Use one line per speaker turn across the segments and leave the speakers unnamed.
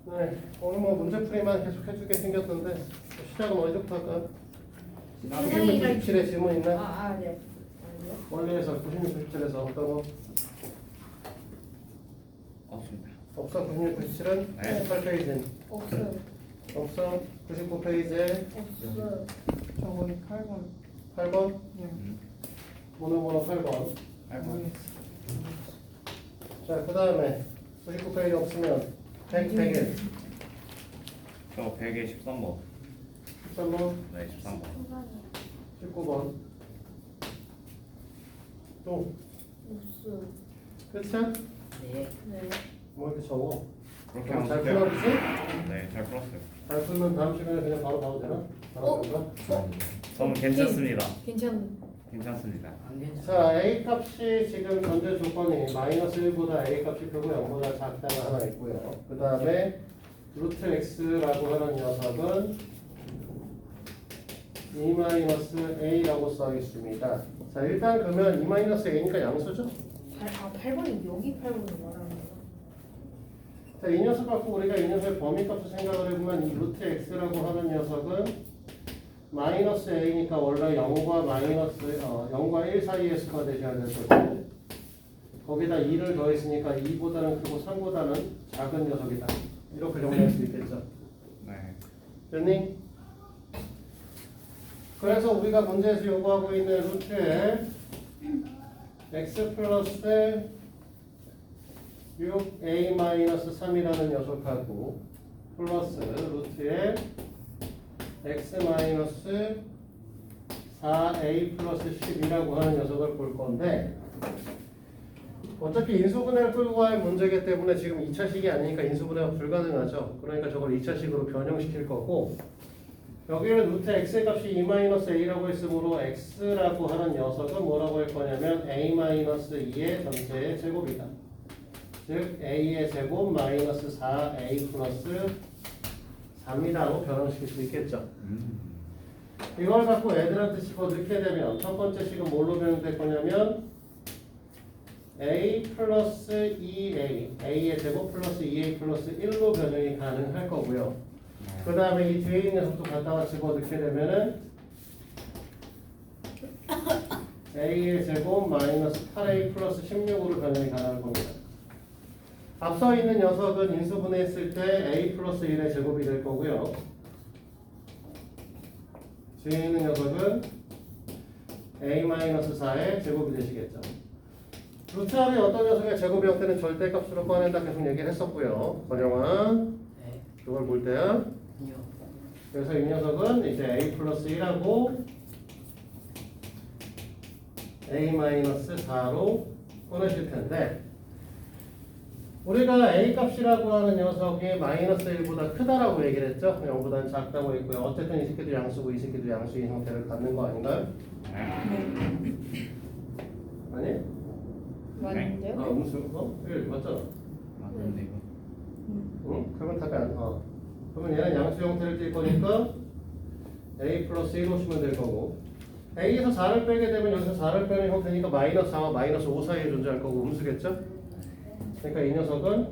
네, 오늘 뭐 문제풀이만 계속 해주게 생겼는데 시작은 어디부터 할까요? 96, 97에 질문 있나?
네. 아니요.
원리에서 96, 97에서 어떤 거?
없습니다.
없어? 96, 97은?
네.
88페이지는?
없어요.
없어? 99페이지에
없어요.
저거는 8번.
8번?
네.
번호 8번.
8번.
자, 그 다음에 99페이지 없으면 100일
저 100에 13번.
13번,
네, 13번.
19번 또
없어요.
끝이야?
네.
뭐 이렇게 적어?
그렇게
그럼
하면
잘
돼요.
풀어주지?
네, 잘 풀었어요.
잘 풀면 다음 시간에 그냥 바로 봐도 되나? 바로 볼까?
저는 괜찮습니다.
괜찮습니다.
자, A 값이 지금 전제 조건이 마이너스 1보다 A 값이 크고 0보다 작다가 하나 있고요. 그 다음에 루트 x라고 하는 녀석은 2-a라고 써 있습니다. 자, 일단 그러면 2-a니까 양수죠?
8번이 여기 8번을 말하는 거야.
자, 이 녀석 갖고 우리가 이 녀석의 범위값을 생각을 해보면 이 루트 x라고 하는 녀석은 마이너스 a니까 원래 0과 1 사이의 수가 되셔야 될 거고 거기다 2를 더했으니까 2보다는 크고 3보다는 작은 녀석이다. 이렇게 정리할 수 있겠죠.
네.
됐니? 그래서 우리가 문제에서 요구하고 있는 루트에 x 플러스 6a-3이라는 녀석하고 플러스 루트에 x 마이너스 4a 플러스 10이라고 하는 녀석을 볼 건데 어차피 인수분해를 끌고 할 문제이기 때문에 지금 2차식이 아니니까 인수분해가 불가능하죠. 그러니까 저걸 2차식으로 변형시킬 거고 여기는 루트 x의 값이 2-a라고 했으므로 x라고 하는 녀석은 뭐라고 할 거냐면 a-2의 전체의 제곱이다. 즉 a의 제곱 마이너스 4a 플러스 3이라고 변형시킬 수 있겠죠. 이걸 갖고 애들한테 집어 넣게 되면 첫 번째 식은 뭘로 변형될 거냐면 a 플러스 2a, a의 제곱 플러스 2a 플러스 1로 변형이 가능할 거고요. 그 다음에 이 뒤에 있는 녀석도 갖다가 집어 넣게 되면은 a의 제곱 마이너스 8a 플러스 16으로 변형이 가능할 겁니다. 앞서 있는 녀석은 인수분해했을 때 a 플러스 1의 제곱이 될 거고요. 뒤에 있는 녀석은 a-4의 제곱이 되시겠죠. 루트 안에 어떤 녀석의 제곱이 없다는 절대값으로 꺼낸다 계속 얘기를 했었고요. 권영아, 그걸 볼 때야. 그래서 이 녀석은 이제 a 플러스 1하고 a-4로 꺼내실 텐데 우리가 a 값이라고 하는 녀석이 마이너스 1보다 크다라고 얘기를 했죠. 0보다는 작다고 했고요. 어쨌든 이 새끼도 양수고 이 새끼도 양수인 형태를 갖는 거 아닌가요? 아니?
맞는데요?
아, 음수? 1 맞잖아.
맞는데 이거.
응? 그러면 답이 안 그러면 얘는 양수 형태를 띌 거니까 a 플러스 1 오시면 될 거고 a에서 4를 빼게 되면 여기서 4를 빼는 형태니까 마이너스 4와 마이너스 5 사이에 존재할 거고 음수겠죠? 그러니까 이 녀석은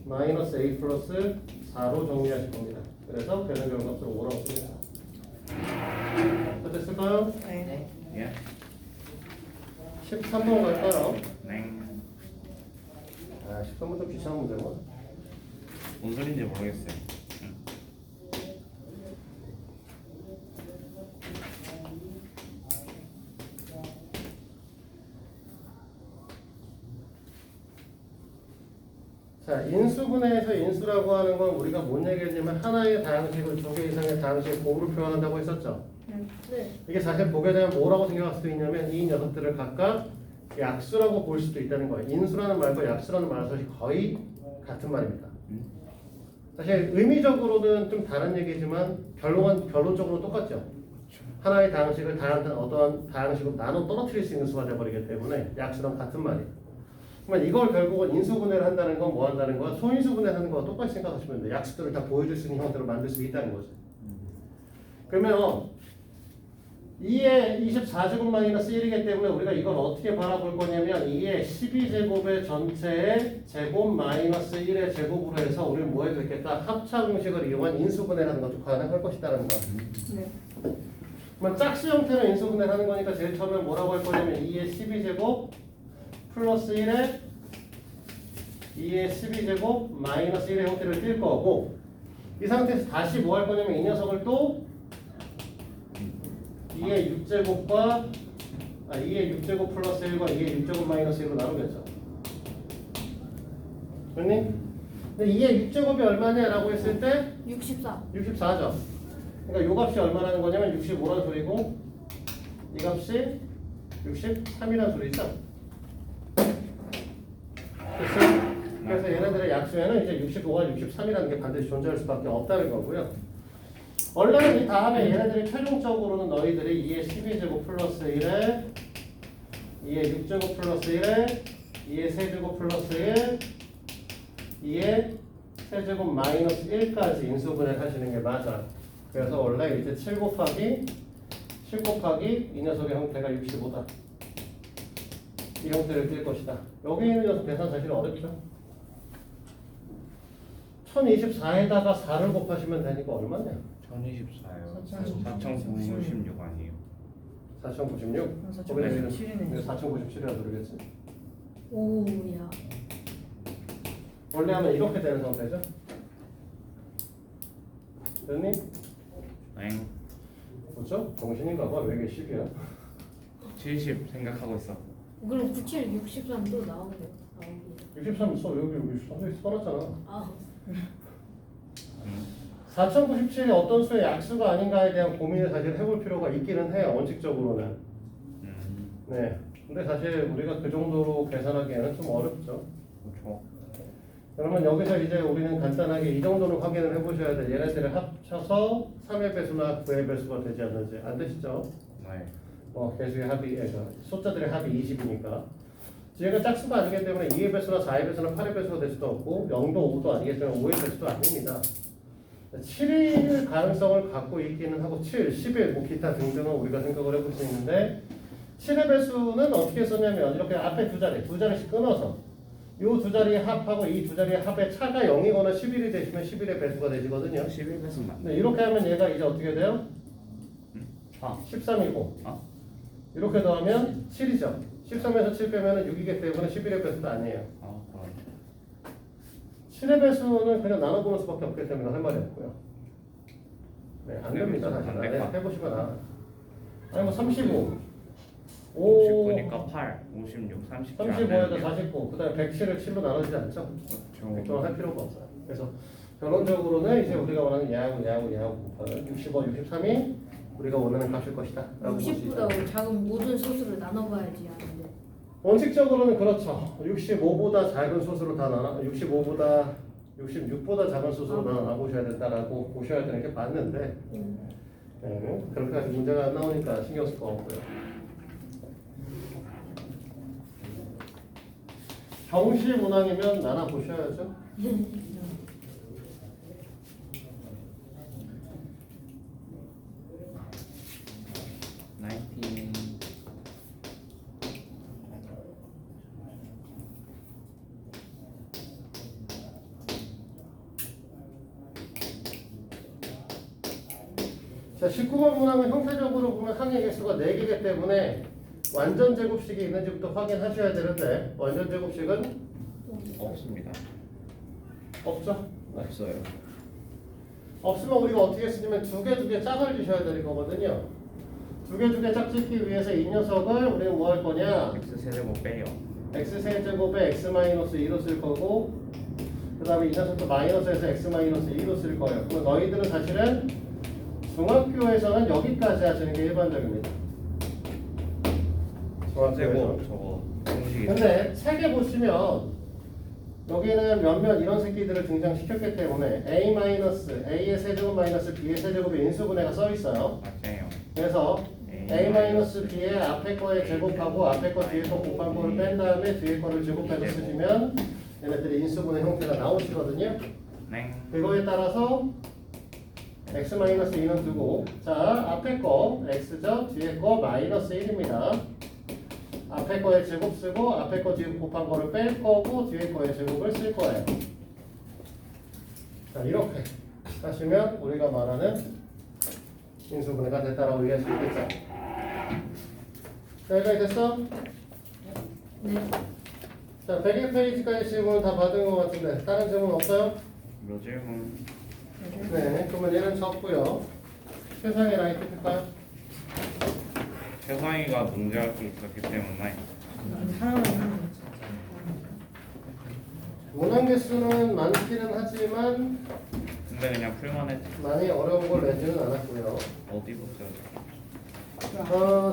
마이너스 a 플러스 4로 정리하실 겁니다. 그래서 계산 결과값을 5라고 씁니다. 됐을까요?
네.
예.
13번 갈까요?
네.
아, 13번도 귀찮은 문제구나.
뭔 소린지 모르겠어요.
자, 인수분해에서 인수라고 하는 건 우리가 뭔 얘기했냐면 하나의 다항식을 두 개 이상의 다항식의 곱으로 표현한다고 했었죠.
네.
이게 사실 보게 되면 뭐라고 생각할 수도 있냐면 이 녀석들을 각각 약수라고 볼 수도 있다는 거예요. 인수라는 말과 약수라는 말은 사실 거의 같은 말입니다. 사실 의미적으로는 좀 다른 얘기지만 결론적으로 똑같죠. 하나의 다항식을 어떠한 다항식으로 나눠 떨어뜨릴 수 있는 수가 되어버리기 때문에 약수랑 같은 말이에요. 그러면 이걸 결국은 인수분해를 한다는 건 뭐 한다는 거야? 소인수분해를 하는 거와 똑같이 생각하시면 돼요. 약수들을 다 보여줄 수 있는 형태로 만들 수 있다는 거죠. 그러면 2의 24제곱 마이너스 1이기 때문에 우리가 이걸 어떻게 바라볼 거냐면 2의 12제곱의 전체의 제곱 마이너스 1의 제곱으로 해서 우리는 뭐 해도 되겠다? 합차 공식을 이용한 인수분해라는 것도 가능할 것이다라는 거야.
네.
그러면 짝수 형태로 인수분해를 하는 거니까 제일 처음에 뭐라고 할 거냐면 2의 12제곱 플러스 1의 2의 12제곱 마이너스 1의 형태를 띌 거고 이 상태에서 다시 뭐 할 거냐면 이 녀석을 또 2의 6제곱과 2의 6제곱 플러스 1과 2의 6제곱 마이너스 1로 나누겠죠. 그렇니? 근데 2의 6제곱이 얼마냐라고 했을 때
64.
64죠. 그러니까 요 값이 얼마라는 거냐면 65라는 소리고 이 값이 63이라는 소리죠. 됐어요? 그래서 얘네들의 약수에는 이제 65와 63이라는 게 반드시 존재할 수밖에 없다는 거고요. 원래는 이 다음에 얘네들이 최종적으로는 너희들이 2의 12제곱 플러스 1에 2의 6제곱 플러스 1에 2의 세제곱 플러스 1 2의 세제곱 마이너스 1까지 인수분해를 하시는 게 맞아. 그래서 원래 이제 7 곱하기 이 녀석의 형태가 65다. 이 형태를 띌 것이다. 여기 있는 녀석 계산 사실 어렵죠? 1024에다가 4를 곱하시면 되니까 얼마냐?
1024요. 4096 아니에요?
4096?
4097이네.
4097이라 그러겠지?
오야.
원래 하면 이렇게 되는 상태죠? 됐니?
네.
그렇죠? 정신인가 봐. 왜 이게 10이야?
70 생각하고 있어.
그럼 97, 63도 나오네요.
63 써. 여기 63 써놨잖아.
아,
4097이 어떤 수의 약수가 아닌가에 대한 고민을 사실 해볼 필요가 있기는 해요. 원칙적으로는. 네. 근데 사실 우리가 그 정도로 계산하기에는 좀 어렵죠.
그렇죠.
그러면 여기서 이제 우리는 간단하게 이 정도는 확인을 해보셔야 돼. 얘네들을 합쳐서 3의 배수나 9의 배수가 되지 않는지 안 되시죠?
네.
개수의 합이, 숫자들의 합이 20이니까. 얘가 짝수가 아니기 때문에 2의 배수나 4의 배수나 8의 배수가 될 수도 없고 0도 5도 아니겠지만 5의 배수도 아닙니다. 7일 가능성을 갖고 있기는 하고 7, 11, 뭐 기타 등등은 우리가 생각을 해볼 수 있는데 7의 배수는 어떻게 썼냐면 이렇게 앞에 두 자리씩 끊어서 이 두 자리의 합하고 이 두 자리의 합의 차가 0이거나 11이 되시면 11의 배수가 되시거든요.
11배수 맞네.
네, 이렇게 하면 얘가 이제 어떻게 돼요?
4.
13이고
아?
이렇게 더하면 7이죠. 13에서 7 빼면 6이기 때문에 11의 배수도 아니에요.
아, 그럼.
7의 배수는 그냥 나눠보는 수밖에 없기 때문에 할 말이 없고요. 네, 안 됩니다. 사실.
안 될까?
해보시면 알아요. 아니 뭐 35,
59니까 8, 56, 37.
35에다 49, 그 다음에 107을 7로 나누지 않죠?
그렇죠.
그건 할 필요가 없어요. 그래서 결론적으로는 이제 우리가 원하는 야하고 곱하는 65, 63이 우리가 원하는 값일 것이다. 라고 볼수 있어요.
60보다 작은 모든 소수를 나눠봐야지 하는데.
원칙적으로는 그렇죠. 65보다 작은 소수로 다 나눠, 66보다 작은 소수로 다 나눠보셔야 된다라고 보셔야 되는 게 맞는데, 네, 그렇게까지 문제가 안 나오니까 신경 쓸 거 없고요. 정시 문항이면 나눠 보셔야죠.
19.
자, 19번 문항은 형태적으로 보면 항의 개수가 4개이기 때문에 완전 제곱식이 있는지부터 확인하셔야 되는데 완전 제곱식은
없습니다.
없죠?
없어요.
없으면 우리가 어떻게 쓰냐면 두 개 짝을 주셔야 될 거거든요. 두 개 짝짓기 위해서 이 녀석을 우리는 뭐 할 거냐?
X 세제곱 빼요.
x세제곱에 x-2로 쓸 거고 그 다음에 이 녀석도 마이너스에서 x-2로 쓸 거예요. 그럼 너희들은 사실은 중학교에서는 여기까지 하시는 게 일반적입니다.
세제곱 저거 공식이.
근데 책에 보시면 여기는 몇몇 이런 새끼들을 등장시켰기 때문에 A의 세제곱 마이너스 B의 세제곱의 인수분해가 써 있어요.
맞아요.
그래서 A-B의 앞에 거에 제곱하고 앞에 거 뒤에 거 곱한 거를 뺀 다음에 뒤에 거를 제곱해서 쓰시면 얘네들이 인수분해 형태가 나오시거든요.
네.
그거에 따라서 x-2는 두고 자 앞에 거 x죠 뒤에 거 마이너스 1입니다. 앞에 거의 제곱 쓰고 앞에 거 뒤에 곱한 거를 뺄 거고 뒤에 거의 제곱을 쓸 거예요. 자 이렇게 하시면 우리가 말하는 인수분해가 됐다라고 얘기할 수 있겠죠. 자 여기까지 됐어?
네.
자 101페이지까지 질문 다 받은 것 같은데 다른 질문 없어요?
요 질문.
네 그러면 얘는 적고요. 세상에 라이트 필까요?
최상위가 문제할 게 있었기 때문에
문항 개수는 많기는 하지만
근데 그냥 풀만 했지.
많이 어려운 걸 내지는 않았고요.
어디부터?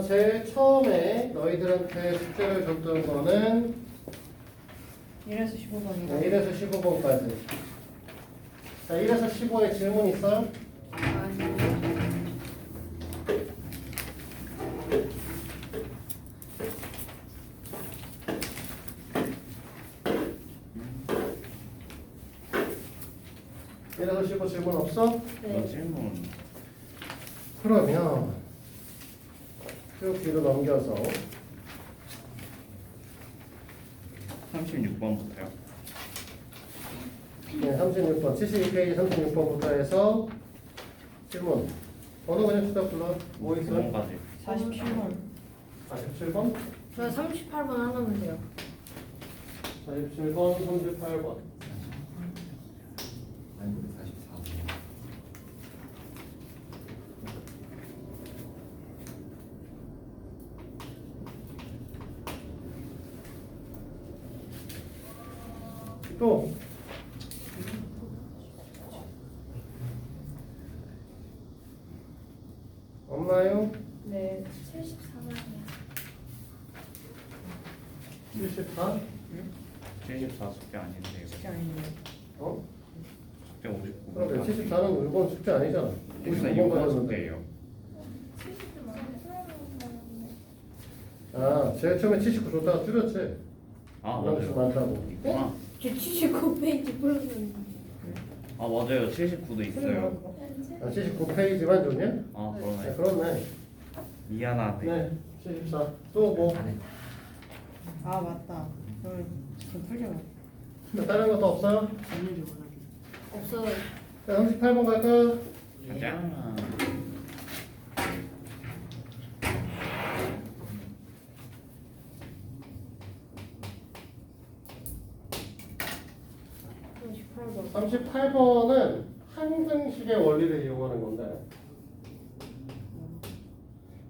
제일 처음에 너희들한테 숙제를 줬던 거는
1에서 15번이요.
1에서 15번까지. 자, 1에서 15에 질문 있어요?
아니요.
얘네서 15 질문 없어?
요
네.
질문.
그러면 쭉 뒤로 넘겨서
36번부터요.
네, 36번, 72페이지 36번부터 해서 질문. 번호 그냥 추가 불러. 뭐 있어요?
9번까지.
47번.
47번?
저 38번 하나면 돼요.
47번, 38번.
아니 우리 44번.
또 없나요?
네.
74번이요.
74?
74 숙제 아닌데 이거.
아니에요.
어?
숙제 59번.
그러면 74는 이번 숙제 아니잖아.
74
55번
6번
가졌는데.
숙제예요.
70도 많은데.
아, 제일 처음에 79 줬다가 줄였지.
아
그런 수
맞아요.
많다고.
있구나.
저 79페이지 풀었는데.
아 맞아요. 79도 있어요.
아, 79페이지만 줬냐?
아
네,
그러네.
그렇네.
미안하네.
네, 74. 또 뭐?
아 맞다. 좀 풀려.
자, 다른 것도 없어요?
없어요.
자, 38번 갈까?
가자.
38번.
38번은 항등식의 원리를 이용하는 건데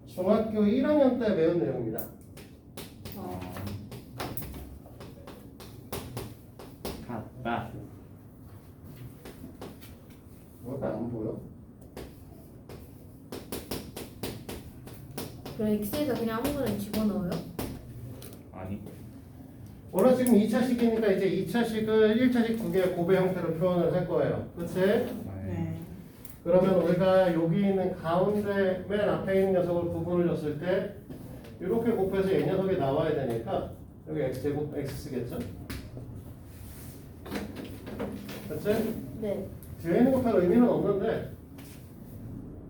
중학교 1학년 때 배운 내용입니다.
갔다.
뭐가 안 보여?
그럼 엑스에다 그냥 아무거나 집어넣어요?
아니.
원래 지금 2차식이니까 이제 2차식을 1차식 두 개의 곱의 형태로 표현을 할 거예요. 그치?
네.
그러면 우리가 여기 있는 가운데 맨 앞에 있는 녀석을 구분을 줬을 때 이렇게 곱해서 이 녀석이 나와야 되니까 여기 x제곱 x 쓰겠죠? 그치?
네.
뒤에 있는 거 별 의미는 없는데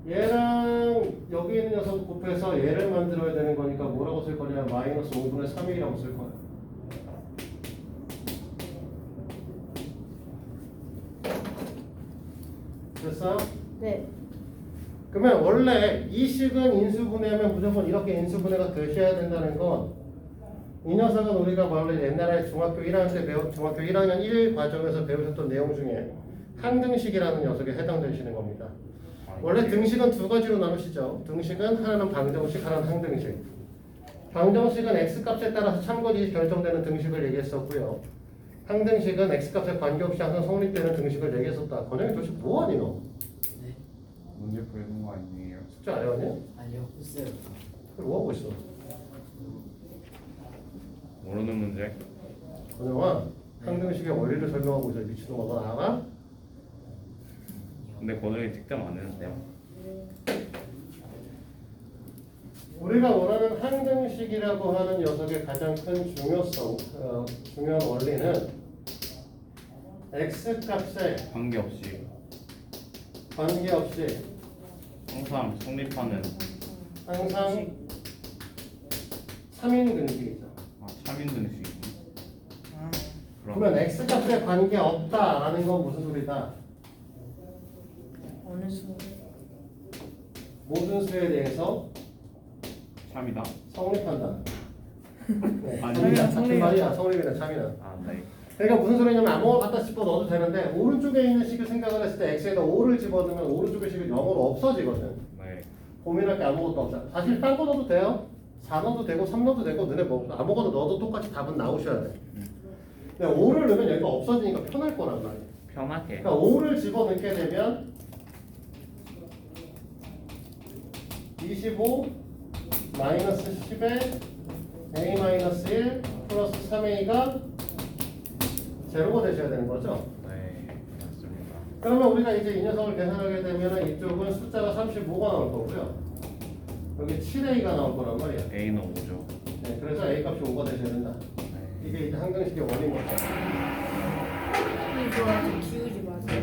얘랑 여기 있는 녀석 곱해서 얘를 만들어야 되는 거니까 뭐라고 쓸 거냐 마이너스 5분의 3이라고 쓸 거야. 됐어?
네.
그러면 원래 이 식은 인수분해하면 무조건 이렇게 인수분해가 되셔야 된다는 건 이 녀석은 우리가 원래 옛날에 중학교 1학년 때 중학교 1학년 1 과정에서 배우셨던 내용 중에 항등식이라는 녀석에 해당되시는 겁니다. 원래 등식은 두 가지로 나누시죠. 등식은 하나는 방정식, 하나는 항등식. 방정식은 x값에 따라서 참고지 결정되는 등식을 얘기했었고요. 항등식은 x값에 관계없이 항상 성립되는 등식을 얘기했었다. 권영이 도대체 뭐하니 너?
네.
문제 풀는 거 아니에요?
숙제 안 해왔냐?
아니요 했어요.
그럼 뭐하고 있어?
모르는 문제?
권영아, 항등식의 원리를 설명하고 있어. 미친놈아, 너 알아?
근데 거중에 득점 안 했는데요.
우리가 원하는 항등식이라고 하는 녀석의 가장 큰 중요한 원리는 x값에
관계없이.
관계없이
항상 성립하는
항상 3인 근식이죠.
참인 등식이고.
아,
그러면 x값에 관계없다라는 건 무슨 소리다?
어느 수?
모든 수에 대해서
참이다.
성립한다. 네,
아니,
성립이다.
성립.
말이야. 성립이다. 참이다.
아, 네.
그러니까 무슨 소리냐면 아무거나 갖다 집어 넣어도 되는데 오른쪽에 있는 식을 생각을 했을 때 x에다 5를 집어넣으면 오른쪽의 식이 0으로 없어지거든.
네.
고민할 게 아무것도 없잖아. 사실 딴 거 넣어도 돼요. 4 넣어도 되고 3 넣어도 되고 눈에 뭐 아무거나 넣어도 똑같이 답은 나오셔야 돼. 근데 5를 넣으면 여기가 없어지니까 편할 거란 말이야.
편하게.
그러니까 5를 집어넣게 되면 25 마이너스 10에 a 마이너스 1 플러스 3a가 제로가 되셔야 되는 거죠.
네. 맞습니다.
그러면 우리가 이제 이 녀석을 계산하게 되면 이쪽은 숫자가 35가 나올 거고요. 여기 7a가 나올 거란 말이야.
A는 5죠.
네, 그래서 a 값이 5가 되셔야 된다.
네.
이게 이제 항등식의 원인 거죠.
이거 좀 지우지 마세요.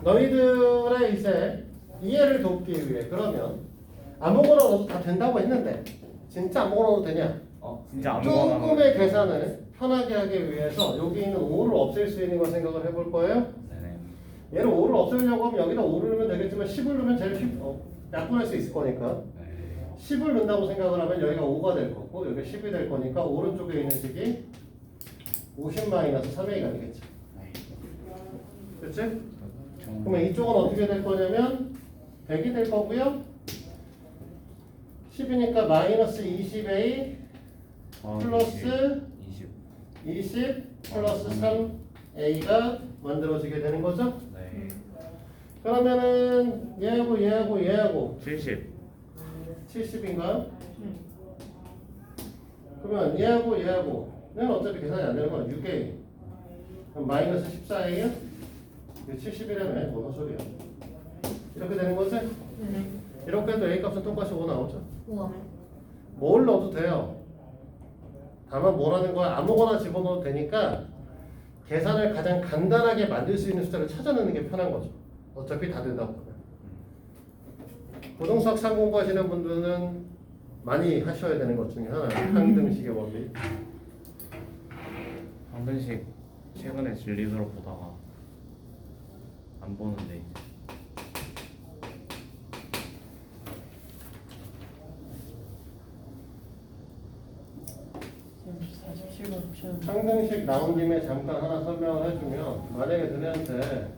너희들의 이제 이해를 돕기 위해 그러면 아무거나 넣어도 다 된다고 했는데 진짜 아무거나 넣어도 되냐?
진짜 아무거나.
조금의 계산을 편하게 하기 위해서 여기 있는 5를 없앨 수 있는 걸 생각을 해볼 거예요.
네네.
얘를 5를 없애려고 하면 여기다 5를 넣으면 되겠지만 10을 넣으면 제일 약분할 수 있을 거니까
네.
10을 넣는다고 생각을 하면 여기가 5가 될 거고 여기가 10이 될 거니까 오른쪽에 있는 식이 50 마이너스 3a가 되겠죠.
네.
그치? 그러면 이쪽은 어떻게 될 거냐면 100이 될 거고요. 10이니까 마이너스 20a 플러스
20.
20 플러스 3a가 만들어지게 되는 거죠.
네.
그러면은 얘하고
70.
70인가? 그러면 얘하고는 어차피 계산이 안 되는 거야. 6a 그럼 마이너스 14a요? 이게 70이라면 뭔 소리야? 이렇게 되는 거지?
네.
이렇게 해도 a 값은 똑같이 5 나오죠.
우와.
뭘 넣어도 돼요. 다만 뭐라는 거야? 아무거나 집어넣어도 되니까 계산을 가장 간단하게 만들 수 있는 숫자를 찾아내는 게 편한 거죠. 어차피 다 된다고 보면. 고등수학 3 공부하시는 분들은 많이 하셔야 되는 것 중에 하나예요. 항등식의 원리.
항등식 최근에 진리서로 보다가 안 보는데 이제.
47번 옵션.
항등식 나온 김에 잠깐 하나 설명을 해주면 만약에 너네한테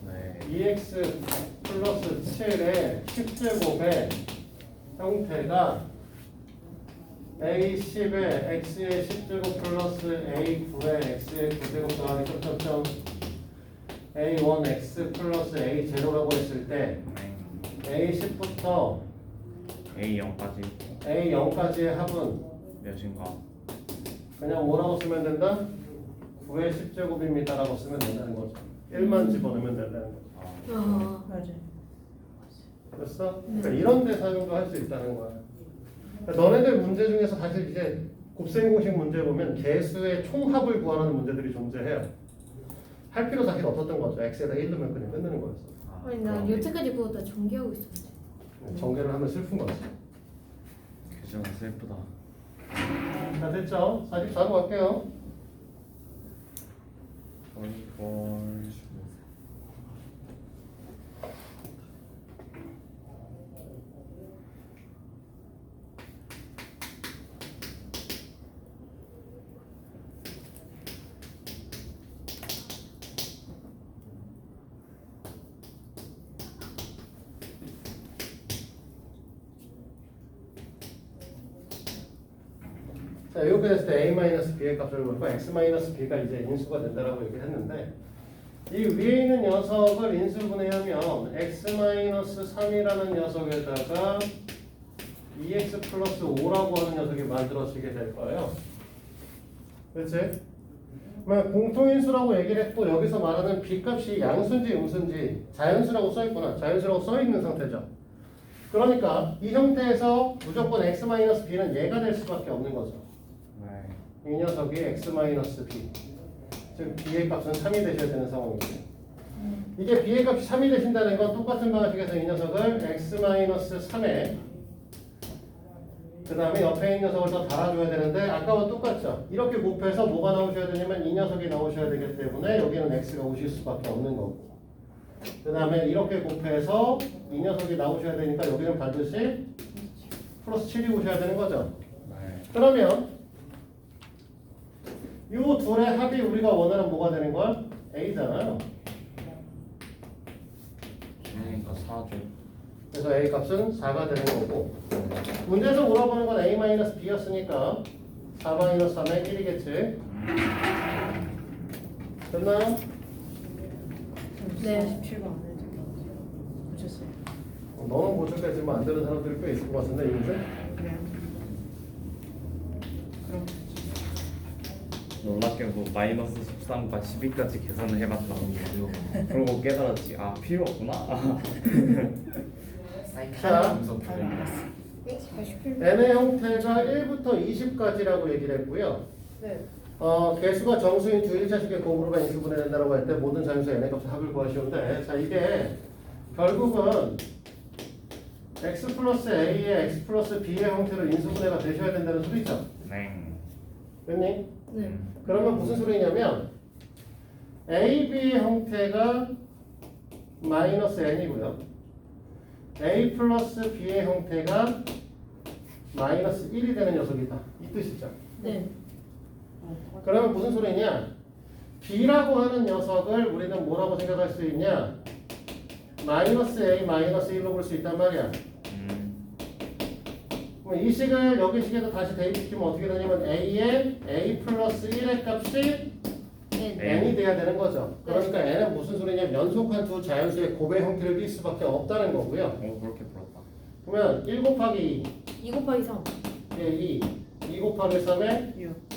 네.
2x 플러스 7의 10제곱의 형태가 a10에 x의 10제곱 플러스 a9에 x의 9제곱 더하기 점점점 a1x 플러스 a0라고 했을 때
네.
a10부터
A0까지
a0까지의 합은
몇인가?
그냥 뭐라고 쓰면 된다? 9의 10제곱입니다 라고 쓰면 된다는 거죠. 1만 집어넣으면 된다는 거죠.
아.
맞아.
됐어? 그러니까 이런 데 사용도 할 수 있다는 거야. 그러니까 너네들 문제 중에서 사실 이제 곱셈 공식 문제 보면 개수의 총합을 구하는 문제들이 존재해요. 할 필요 사실 없었던 거죠. x에다 1 넣으면 그냥 끝내는 거였어.
아니 나 여태까지 그거 다 전개하고 있었는데.
전개를 하면 슬픈 거지.
규정은 슬프다.
자 됐죠? 44로 갈게요.
이걸
자 이렇게 됐을 때 a-b의 값을 보고 x-b가 이제 인수가 된다라고 얘기를 했는데 이 위에 있는 녀석을 인수분해하면 x-3이라는 녀석에다가 2x 플러스 5라고 하는 녀석이 만들어지게 될 거예요. 그렇지? 공통인수라고 얘기를 했고 여기서 말하는 b값이 양수인지 음수인지 자연수라고 써있구나. 자연수라고 써있는 상태죠. 그러니까 이 형태에서 무조건 x-b는 얘가 될 수밖에 없는 거죠.
네.
이 녀석이 x-b 즉 b의 값은 3이 되셔야 되는 상황이죠. 이게 b의 값이 3이 되신다는 건 똑같은 방식에서 이 녀석을 x-3에 그 다음에 옆에 있는 녀석을 더 달아줘야 되는데 아까와 똑같죠? 이렇게 곱해서 뭐가 나오셔야 되냐면 이 녀석이 나오셔야 되기 때문에 여기는 x가 오실 수밖에 없는 거고 그 다음에 이렇게 곱해서 이 녀석이 나오셔야 되니까 여기는 반드시 플러스 7이 오셔야 되는 거죠.
네.
그러면 이 둘의 합이 우리가 원하는 뭐가 되는 거야? a잖아요.
그러니까 4죠.
그래서 a 값은 4가 되는 거고 문제에서 물어보는 건 a-b였으니까 4-3의 1이겠지. 됐나요?
네.
47번 안 해도 고쳤어요.
너무 고쳐까지만 안 되는 사람들이 꽤 있을 것 같은데 이 문제?
그래요? 그럼
놀랍게도 마이너스 13과 12까지 계산을 해봤다. 그러고 깨달았지. 아 필요 없구나.
자,
분석
다
불행.
알았어.
48.
n의 형태가 1부터 20까지라고 얘기를 했고요.
네.
개수가 정수인 두 1차식의 곱으로가 인수분해 된다고 할 때 모든 자연수의 n의 값의 합을 구하시는데 자 이게 결국은 x 플러스 a의 x 플러스 b의 형태로 인수분해가 되셔야 된다는 소리죠.
네.
됐니?
네.
그러면 무슨 소리냐면 AB의 형태가 마이너스 n이고요. A 플러스 B의 형태가 마이너스 1이 되는 녀석이다. 이 뜻이죠.
네.
그러면 무슨 소리냐? B라고 하는 녀석을 우리는 뭐라고 생각할 수 있냐? 마이너스 A 마이너스 1로 볼 수 있단 말이야. 그럼 이 식을 여기 식에도 다시 대입시키면 어떻게 되냐면 A의 A 플러스 1의 값이
네.
n이 돼야 되는 거죠. 그러니까 n은 무슨 소리냐면 연속한 두 자연수의 곱의 형태를 띌 수밖에 없다는 거고요.
그렇게 풀었다.
그러면 1 곱하기
2 곱하기 3.
2, 2 곱하기 3에
6.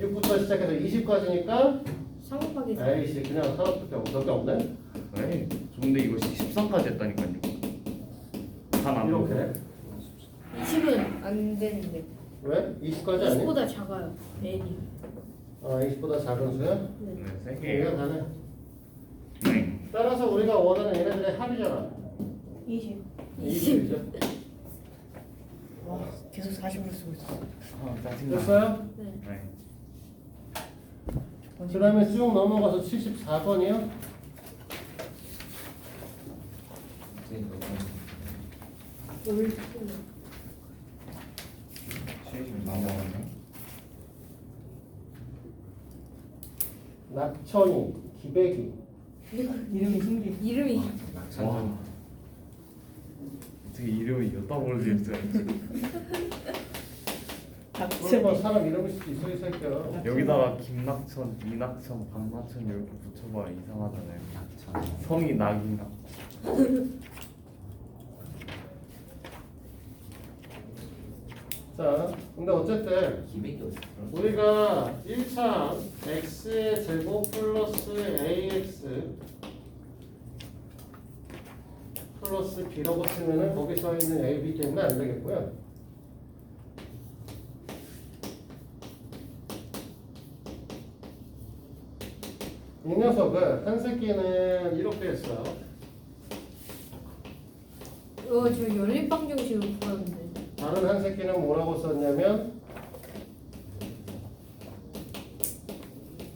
6부터 시작해서 20까지니까
3 곱하기 4.
에이씨 그냥 하나밖에 몇개 없네.
네. 근데 이거 13까지 했다니까요. 하나
이렇게
20은 안 되는데.
왜? 20까지 아니?
20보다 작아요. n이.
아 20보다 작은 수야?
네.
네, 3개.
얘가 다네.
네.
따라서 우리가 원하는 얘네들의 합이잖아.
20.
20이죠.
와, 계속 40을 쓰고 있어.
아, 짜증나.
됐어요?
네.
네.
그 다음에 쭉 넘어가서 74번이요.
올
70 남았네.
낙천이, 기백이.
이름이 신기.
이름이
와. 어떻게 이름이 여따블 지었어요?
그런 건 사람 이름일 수도 있어 이 새끼야.
여기다가 김낙천, 이낙천, 박낙천 이렇게 붙여봐야 이상하잖아요. 성이 낙인가?
자, 근데 어쨌든
기백이 어딨어?
우리가 1차 x의 제곱 플러스 ax 플러스 b라고 쓰면은 거기 써 있는 a, b 때문에 안 되겠고요. 이 녀석을 한 새끼는 이렇게 했어요.
저 연립방정식을 구하는데.
다른 한 새끼는 뭐라고 썼냐면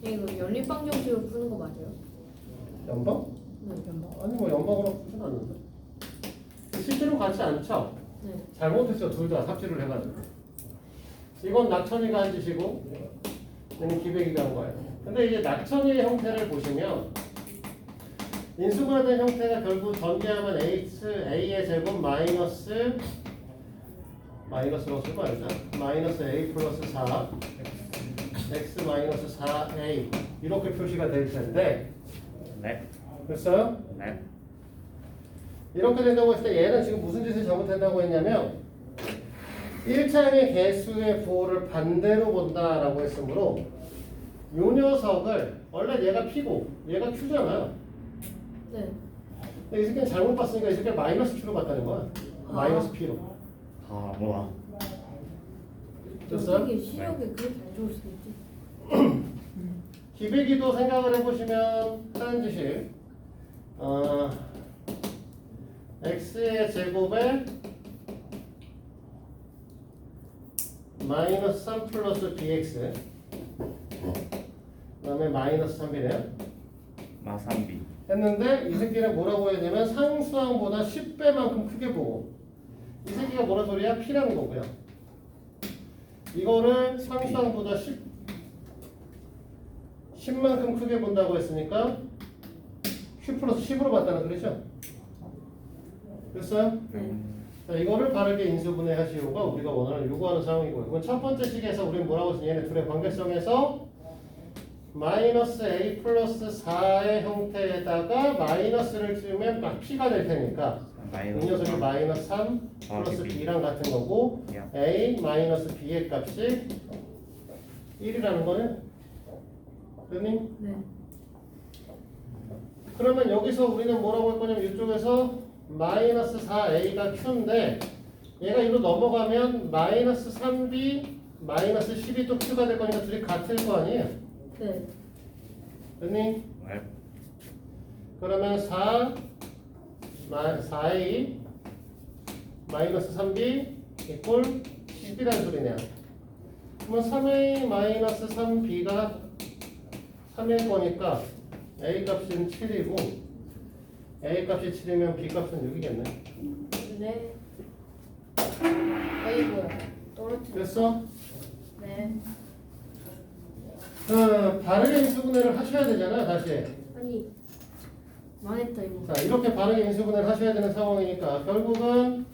이거 연립방정식을 푸는 거 맞아요?
연방?
네.
아니 뭐 연방으로 푸진 않는데 실제로 같지 않죠?
네.
잘못했어 둘 다 삽질을 해가지고 이건 낙천이가 한 짓이고 얘는 기백이가 한 거예요. 근데 이제 낙천이의 형태를 보시면 인수분해된 형태가 결국 전개하면 a의 제곱 마이너스로 쓰고 알죠? 마이너스 a 플러스 4 x 마이너스 4a 이렇게 표시가 될 텐데
네.
됐어요?
네.
이렇게 된다고 했을 때 얘는 지금 무슨 짓을 잘못한다고 했냐면 1차항의 개수의 부호를 반대로 본다라고 했으므로 이 녀석을 원래 얘가 P고 얘가 Q잖아요.
네.
근데 이 새끼는 잘못 봤으니까 이 새끼는 마이너스 Q로 봤다는 거야. 마이너스 P로.
아 뭐야?
됐어요?
어떻게 시력에 그렇게 안 좋을 수 있지?
기백이도 생각을 해보시면 하는 짓이 제곱에 마이너스 3 플러스 bx 그 다음에 마이너스 3b네요.
마삼비.
했는데 이 새끼는 뭐라고 해야 되냐면 상수항보다 10배만큼 크게 보고 이 새끼가 뭐라 소리야? p라는 거고요. 이거를 상수항보다 10만큼 크게 본다고 했으니까 q 플러스 10으로 봤다는 소리죠. 됐어요? 자, 이거를 바르게 인수분해 하시오가 우리가 요구하는 상황이고요. 그럼 첫 번째 식에서 우리는 뭐라고 했으니 얘네 둘의 관계성에서 마이너스 a 플러스 4의 형태에다가 마이너스를 띄우면 막 p가 될 테니까 이 녀석이 마이너스 3 플러스 b랑 같은 거고 a 마이너스 b의 값이 1이라는 거는 됐니?
네.
그러면 여기서 우리는 뭐라고 할 거냐면 이쪽에서 마이너스 4a가 q인데 얘가 이로 넘어가면 마이너스 3b 마이너스 10이 또 q가 될 거니까 둘이 같을 거 아니에요?
네.
됐니? 그러면 4a 마이너스 3b 이꼴 10이라는 소리네요. 그러면 3a 마이너스 3b가 3일 거니까 a 값은 7이고 a 값이 7이면 b 값은 6이겠네.
네. 아이고 떨어뜨렸어.
됐어?
네.
바르게 인수분해를 하셔야 되잖아 다시.
아니 망했다 이거.
자 이렇게 바르게 인수분해를 하셔야 되는 상황이니까 결국은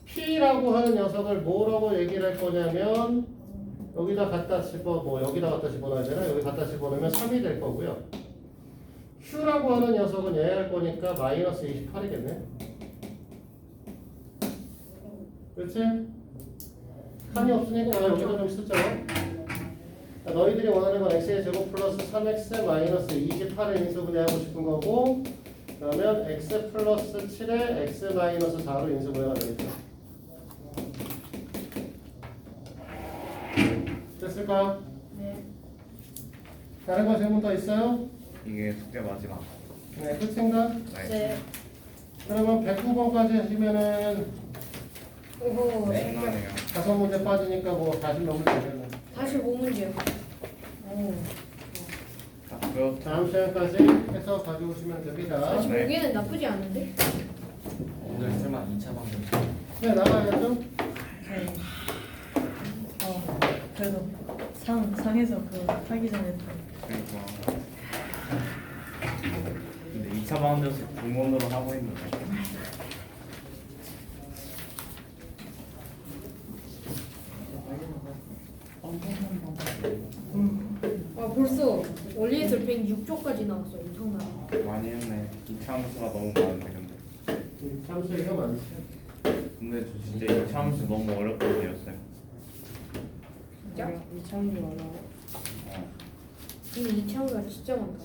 p라고 하는 녀석을 뭐라고 얘기를 할 거냐면 여기다 갖다 여기다 갖다 집어넣어야 되나? 여기 갖다 집어넣으면 3이 될 거고요. q라고 하는 녀석은 얘 할 거니까 마이너스 28이겠네. 그렇지? 칸이 없으니까 여기다 좀 쓰죠. 자, 너희들이 원하는 건 x의 제곱 플러스 3x 마이너스 28을 인수분해하고 싶은 거고 그러면 x 플러스 7에 x 마이너스 4로 인수분해가 되겠죠. 됐을까?
네.
다른 거 질문 더 있어요?
이게 숙제 마지막.
네, 끝인가?
네.
그러면 109번까지 하시면은
오호.
네. 신나네요.
5문제 빠지니까 뭐 40 넘으면 되겠네.
45문제요. 오.
그렇
다음 시간까지 해서 가져오시면 됩니다.
45개는 나쁘지 않은데?
오늘 설마 2차 방송
네, 나가야죠.
네. 그래도 상에서 그 하기 전에 또
그러니까. 근데 2차 방정식 불문으로 하고 있는데.
아 벌써 원리에서 106조까지 나왔어. 엄청나.
많이 했네. 2차 함수가 너무 많은데 근데.
참수가 많지.
근데 저 진짜 2차 함수 너무 어렵게 되었어요.
진짜?
이창이 어려워.
근데 이 차가 진짜 많다.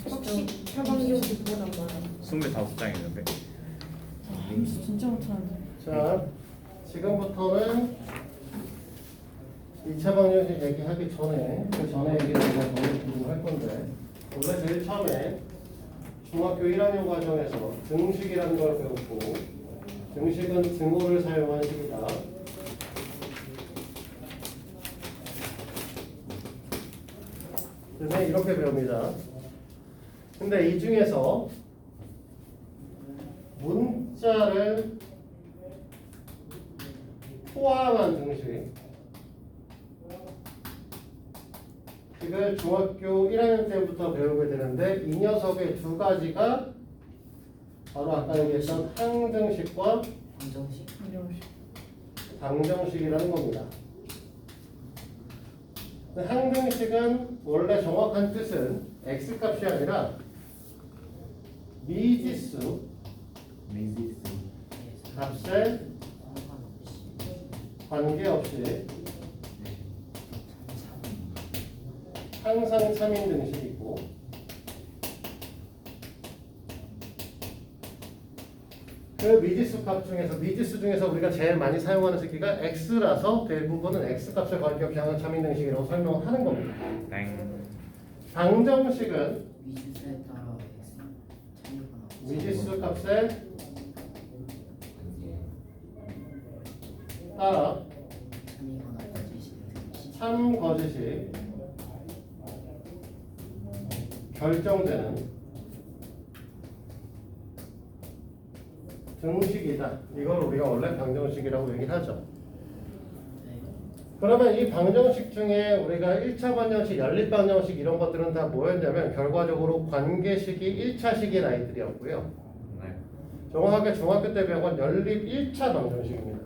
확실히 2차 방정식보다 많아.
25장 있는데.
진짜 못하는데.
자, 지금부터는 2차 방정식 얘기하기 전에 그 전에 얘기를 제가 할 건데 원래 제일 처음에 중학교 1학년 과정에서 등식이라는 걸 배웠고 등식은 등호를 사용한 식이다. 그래서 이렇게 배웁니다. 근데 이 중에서 문자를 포함한 등식 이걸 중학교 1학년 때부터 배우게 되는데 이 녀석의 두 가지가 바로 아까 얘기했던 항등식과
방정식
방정식이라는 겁니다. 항등식은 원래 정확한 뜻은 x값이 아니라 미지수 값에 관계없이 항상 3인 등식이고 그 미지수 값 중에서 미지수 중에서 우리가 제일 많이 사용하는 새끼가 x라서 대부분은 x값에 관계없이 항상 3인 등식이라고 설명을 하는 겁니다.
땡.
방정식은
미지수에 따라 x 참여가 나오고
미지수 값에 따라 참 거짓이 결정되는 등식이다. 이걸 우리가 원래 방정식이라고 얘기를 하죠. 그러면 이 방정식 중에 우리가 1차 방정식, 연립 방정식 이런 것들은 다 뭐였냐면 결과적으로 관계식이 1차식인 아이들이었고요.
네.
정확하게 중학교 때 배운 건 연립 1차 방정식입니다.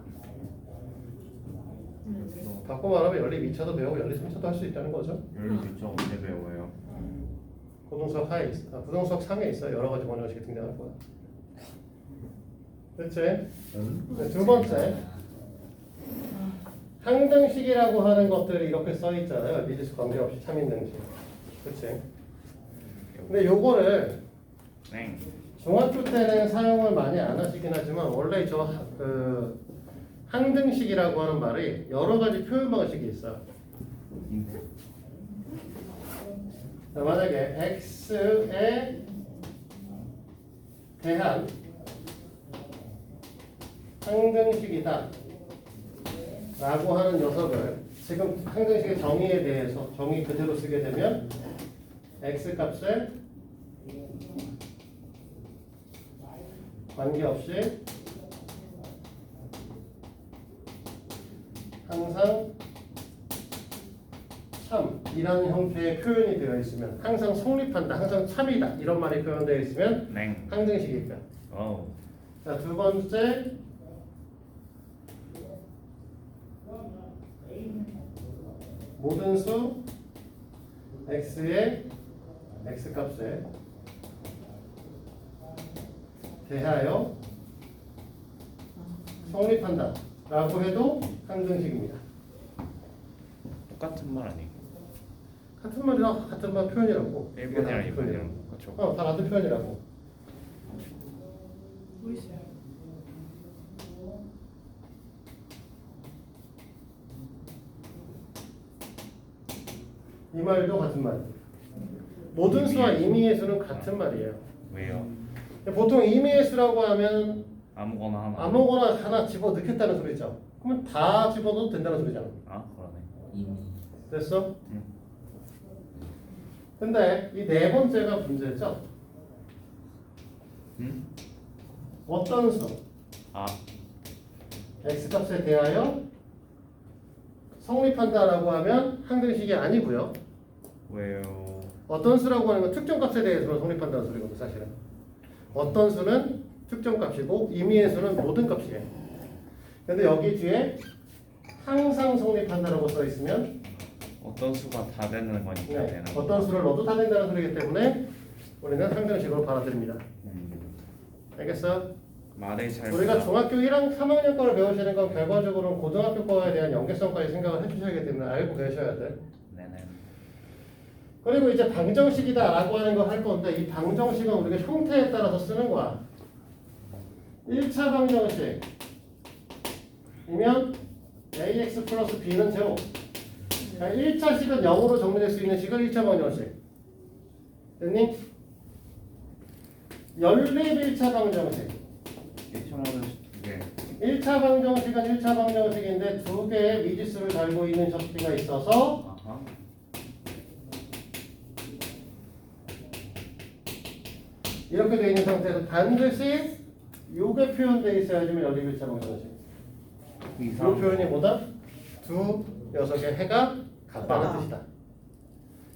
바꿔 말하면 연립 2차도 배우고 연립 3차도 할 수 있다는 거죠.
열리 진짜 언제 배워요?
고등수학 하에 있어. 고등수학 상에 있어. 여러 가지 방정식이 등장할 거야. 그렇지? 네, 두 번째. 항등식이라고 하는 것들이 이렇게 써 있잖아요. 미지수 관계없이 참인등식. 그렇지? 근데 요거를
네.
중학교 때는 사용을 많이 안 하시긴 하지만 원래 항등식이라고 하는 말이 여러 가지 표현 방식이 있어요. 자, 만약에 x에 대한 항등식이다 라고 하는 녀석을 지금 항등식의 정의에 대해서 정의 그대로 쓰게 되면 x 값에 관계없이 항상 참이라는 형태의 표현이 되어 있으면 항상 성립한다, 항상 참이다 이런 말이 표현되어 있으면
네.
항등식일까?
어우.
자, 두 번째 모든 수 x의 x값에 대하여 성립한다 라고 해도 항등식입니다.
똑같은 말 아니에요?
같은 말이랑 같은 말 표현이라고.
1번이랑 2번이랑 그렇죠.
다 같은 표현이라고.
뭐 있어요?
이 말도 같은 말이에요. 모든 수와 임의의 수는 같은 말이에요.
왜요?
보통 임의의 수라고 하면
아무거나 하나.
아무거나 하나 집어넣겠다는 소리죠. 그러면 다 집어넣어도 된다는 소리잖아.
아 그러네.
이미
됐어?
응.
근데 이 네 번째가 문제죠.
응?
어떤 수
아
x값에 대하여 성립한다라고 하면 항등식이 아니고요.
왜요?
어떤 수라고 하는 건 특정 값에 대해서만 성립한다는 소리거든요, 사실은. 어떤 수는 특정 값이고 임의의 수는 모든 값이에요. 근데 여기 뒤에 항상 성립한다라고 써 있으면
어떤 수가 다 되는 거니까
네,
되는
어떤 수를 넣어도 다 된다는 소리이기 때문에 우리는 항등식으로 받아들입니다. 알겠어?
말을 잘
우리가
몰라.
중학교 1학 3학년 거를 배우시는 건 결과적으로는 고등학교 거에 대한 연계성까지 생각을 해주셔야 하기 때문에 알고 계셔야 돼.
네네.
그리고 이제 방정식이다라고 하는 걸 할 건데 이 방정식은 우리가 형태에 따라서 쓰는 거야. 1차 방정식이면 ax 플러스 b는 제로. 그러니까 1차 식은 0으로 정리될 수 있는 식은 1차 방정식. 됐니? 연립 1차 방정식.
1차 방정식 2개.
1차 방정식은 1차 방정식인데 두 개의 미지수를 달고 있는 접비가 있어서
아하.
이렇게 되어 있는 상태에서 반드시 요게 표현되어 있어야지만 연립 1차 방정식. 이
이상.
표현이 뭐다? 두 녀석의 해가 같다는 뜻이다.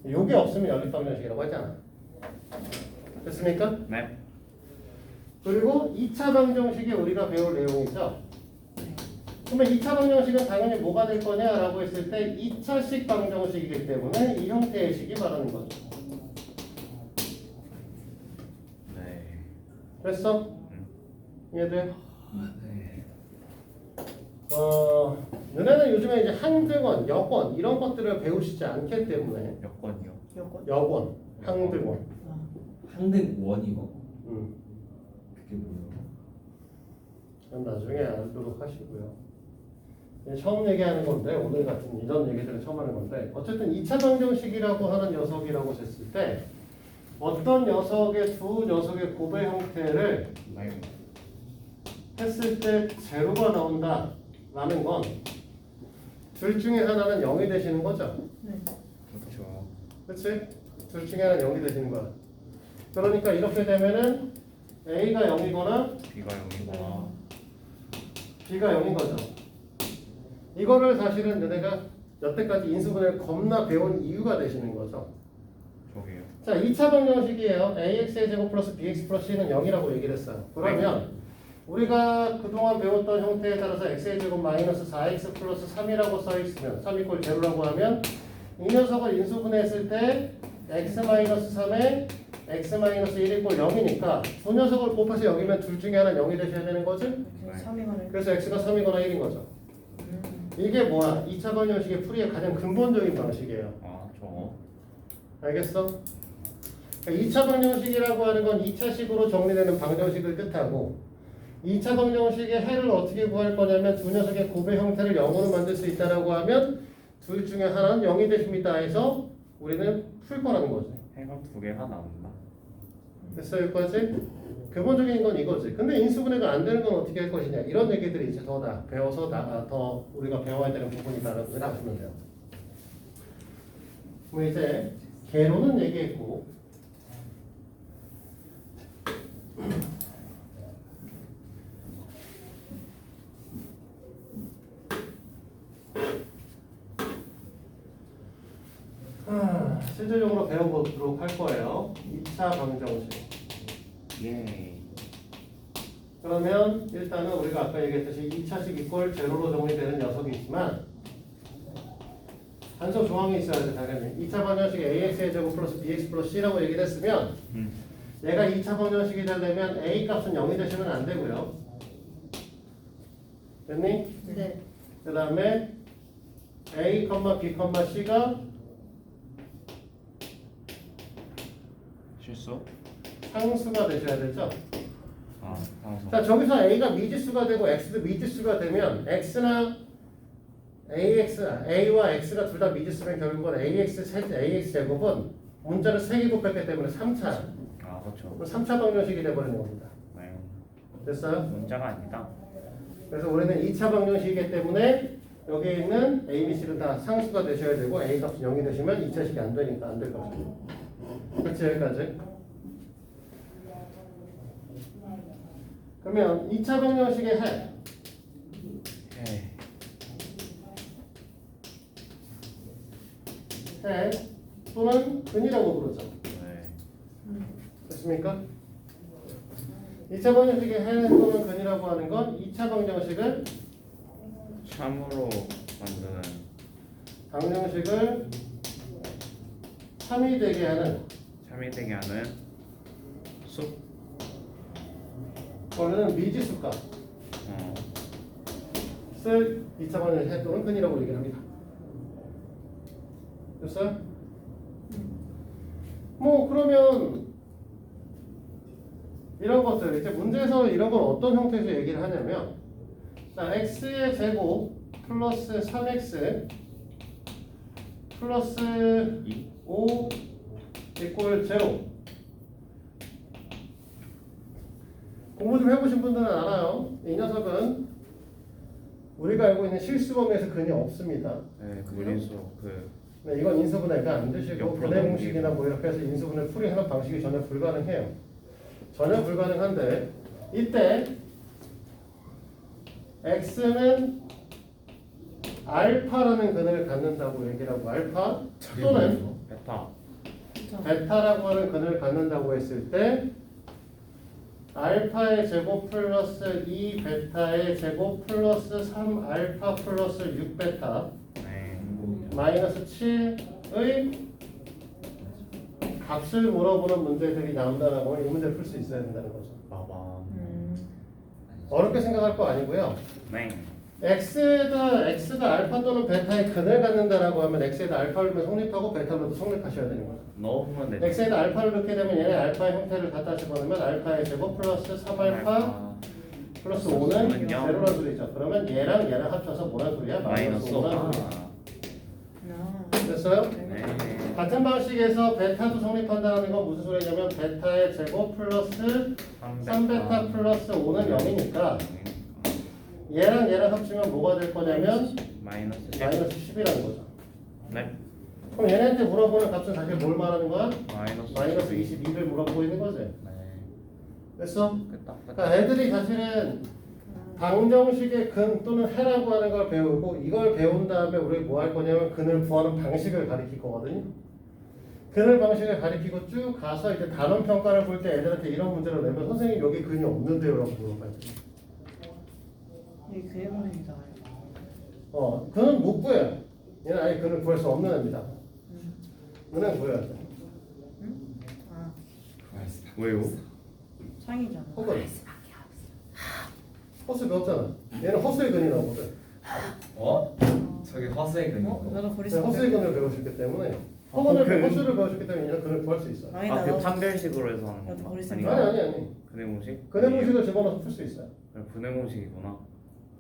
요게 없으면 연립 방정식이라고 하잖아. 됐습니까?
네.
그리고 2차 방정식에 우리가 배울 내용이죠. 그러면 2차 방정식은 당연히 뭐가 될 거냐라고 했을 때 2차식 방정식이기 때문에 이 형태의 식이 말하는 거죠.
네.
됐어? 이해돼?
네.
너네는 요즘에 이제 항등원, 역원 이런 것들을 배우시지 않기 때문에
여건이요.
여권?
역원, 항등원.
항등 원이요? 그게 뭐예요?
그럼 나중에 알도록 하시고요. 처음 얘기하는 건데 오늘 같은 이런 얘기들은 처음 하는 건데 어쨌든 2차 방정식이라고 하는 녀석이라고 했을 때 어떤 녀석의 두 녀석의 곱의 형태를
네.
했을 때 제로가 나온다 라는 건 둘 중에 하나는 0이 되시는 거죠.
네.
그렇죠.
그치? 둘 중에 하나는 0이 되시는 거야. 그러니까 이렇게 되면은 A가 0이거나
B가 0이거나
B가 0인 거죠. 이거를 사실은 너네가 여태까지 인수분해를 겁나 배운 이유가 되시는 거죠.
저기요.
자, 2차 방정식이에요. AX의 제곱 플러스 BX 플러스 C는 0이라고 얘기를 했어요. 그러면 우리가 그동안 배웠던 형태에 따라서 x의 제곱 마이너스 4x 플러스 3이라고 써있으면 3 이꼴 제로라고 하면 이 녀석을 인수분해했을 때 x 마이너스 3에 x 마이너스 1 이꼴 0이니까 두 녀석을 곱해서 여기면 둘 중에 하나는 0이 되셔야 되는 거지?
3이거네.
그래서 x가 3이거나 1인 거죠. 이게 뭐야? 2차 방정식의 풀이의 가장 근본적인 방식이에요.
아 저거.
알겠어? 2차 방정식이라고 하는 건 2차식으로 정리되는 방정식을 뜻하고 2차 방정식의 해를 어떻게 구할 거냐면 두 녀석의 곱의 형태를 0으로 만들 수 있다라고 하면 둘 중에 하나는 0이 되십니다 해서 우리는 풀 거라는 거지.
해가 두 개가 나온다.
됐어 여기까지? 근본적인 건 이거지. 근데 인수분해가 안 되는 건 어떻게 할 것이냐 이런 얘기들이 이제 더 배워서 더 우리가 배워야 되는 부분이다라고 생각하시면 돼요. 뭐 이제 개로는 얘기했고 실질적으로 배워보도록 할 거예요. 2차 방정식.
예.
그러면 일단은 우리가 아까 얘기했듯이 2차식 이꼴 제로로 정리되는 녀석이 있지만 단서 조항이 있어야 돼 당연히. 2차 방정식 AX의 제곱 플러스 BX 플러스 C라고 얘기를 했으면 얘가 2차 방정식이 되려면 A 값은 0이 되시면 안 되고요. 됐니?
네.
그 다음에 A, B, C가
실수?
상수가 되셔야 되죠.
아 상수.
자 저기서 A가 미지수가 되고 X도 미지수가 되면 X나 A와 X가 둘 다 미지수면 결국은 AX 제곱은 문자를 3개 곱했기 때문에 3차.
아 그렇죠.
3차 방정식이 되어버리는 겁니다.
네.
됐어요?
문자가 아니다.
그래서 우리는 2차 방정식이기 때문에 여기에 있는 A, B, C는 다 상수가 되셔야 되고 A 값이 0이 되시면 2차식이 안 되니까 안 될 거죠. 그렇지 여기까지. 그러면 2차 방정식의 해 또는 근이라고 부르죠.
네.
됐습니까? 2차 방정식의 해 또는 근이라고 하는 건 2차 방정식을
참으로 만드는
방정식을 3이 되게 하는
3이 되게 하는 숲.
원래는 미지수값 을 2차 방정식 해 또는 근이라고 얘기를 합니다. 됐어요? 뭐 그러면 이런 것들 이제 문제에서 이런 걸 어떤 형태에서 얘기를 하냐면 자 x의 제곱 플러스 3x 플러스 5 이꼴 제로. 공부 좀 해보신 분들은 알아요. 이 녀석은 우리가 알고 있는 실수범위에서 근이 없습니다.
네, 그린수
네, 이건 인수분해가 안 되시고
옆으로
분해 공식이나 뭐 이렇게 해서 인수분해 풀이하는 방식이 전혀 불가능해요. 전혀 불가능한데 이때 x는 알파라는 근을 갖는다고 얘기를 하고 알파 또는
베타.
베타라고 하는 근을 갖는다고 했을 때 알파의 제곱 플러스 2베타의 제곱 플러스 3알파 플러스 6베타
네.
마이너스 7의 값을 물어보는 문제들이 나온다라고 하면 이 문제를 풀 수 있어야 된다는 거죠.
봐봐.
어렵게 생각할 거 아니고요.
네.
x가 알파 또는 베타의 근을 갖는다라고 하면 x에다 알파를 넣으면 성립하고 베타를 넣어도 성립하셔야 되는 거죠.
넣으면 되죠.
x에다 알파를 넣게 되면 얘네 알파의 형태를 갖다 집어넣으면 알파의 제곱 플러스 3알파 플러스 5는
오는요?
제로란 소리죠. 그러면 얘랑 합쳐서 뭐란 소리야?
마이너스 5.
마이너스 5란 소리야. 됐어요?
네.
같은 방식에서 베타도 성립한다는 건 무슨 소리냐면 베타의 제곱 플러스 3베타 플러스 5는 0이니까 얘랑 얘랑 합치면 뭐가 될 거냐면
마이너스 10.
마이너스 10이라는 거죠.
네.
그럼 얘네한테 물어보는 값은 사실 뭘 말하는 거야? 마이너스
22.
22를 물어보고 있는 거지.
네.
됐어?
끄딱.
그러니까 애들이 사실은 방정식의 근 또는 해라고 하는 걸 배우고 이걸 배운 다음에 우리 뭐 할 거냐면 근을 구하는 방식을 가르칠 거거든요. 근을 방식을 가르치고 쭉 가서 이제 단원 평가를 볼 때 애들한테 이런 문제를 내면 선생님 여기 근이 없는데요라고 물어봐요.
이게 그의 방식이다.
근은 못 구해요. 얘는 아예 근을 구할 수 없는 애입니다. 은행 구해야 돼.
아,
왜요?
상이잖아.
혹은 허수 배웠잖아. 얘는 허수의 근이 나오거든.
어? 저게 허수의 근이고.
나도
네,
그랬어.
허수의 근을 배우셨기 때문에 허수를 배우셨기 때문에 얘는 근을 구할 수 있어요.
아니
아, 그
나도
판별식으로 해서 하는
나도
거.
그랬어.
아니.
근의 공식?
근의 공식을 집어넣어서 풀 수 있어요.
근의 공식이구나.